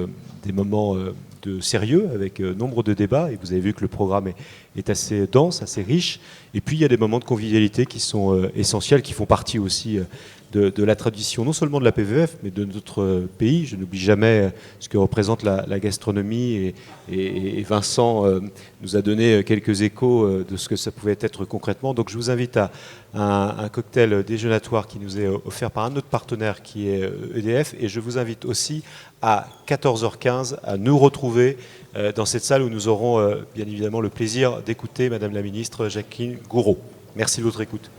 des moments de sérieux avec nombre de débats, et vous avez vu que le programme est assez dense, assez riche, et puis il y a des moments de convivialité qui sont essentiels, qui font partie aussi de la tradition, non seulement de la PVF, mais de notre pays. Je n'oublie jamais ce que représente la gastronomie, et Vincent nous a donné quelques échos de ce que ça pouvait être concrètement. Donc je vous invite à un cocktail déjeunatoire qui nous est offert par un autre partenaire qui est EDF, et je vous invite aussi à 14h15 à nous retrouver dans cette salle où nous aurons bien évidemment le plaisir d'écouter Madame la Ministre Jacqueline Gouraud. Merci de votre écoute.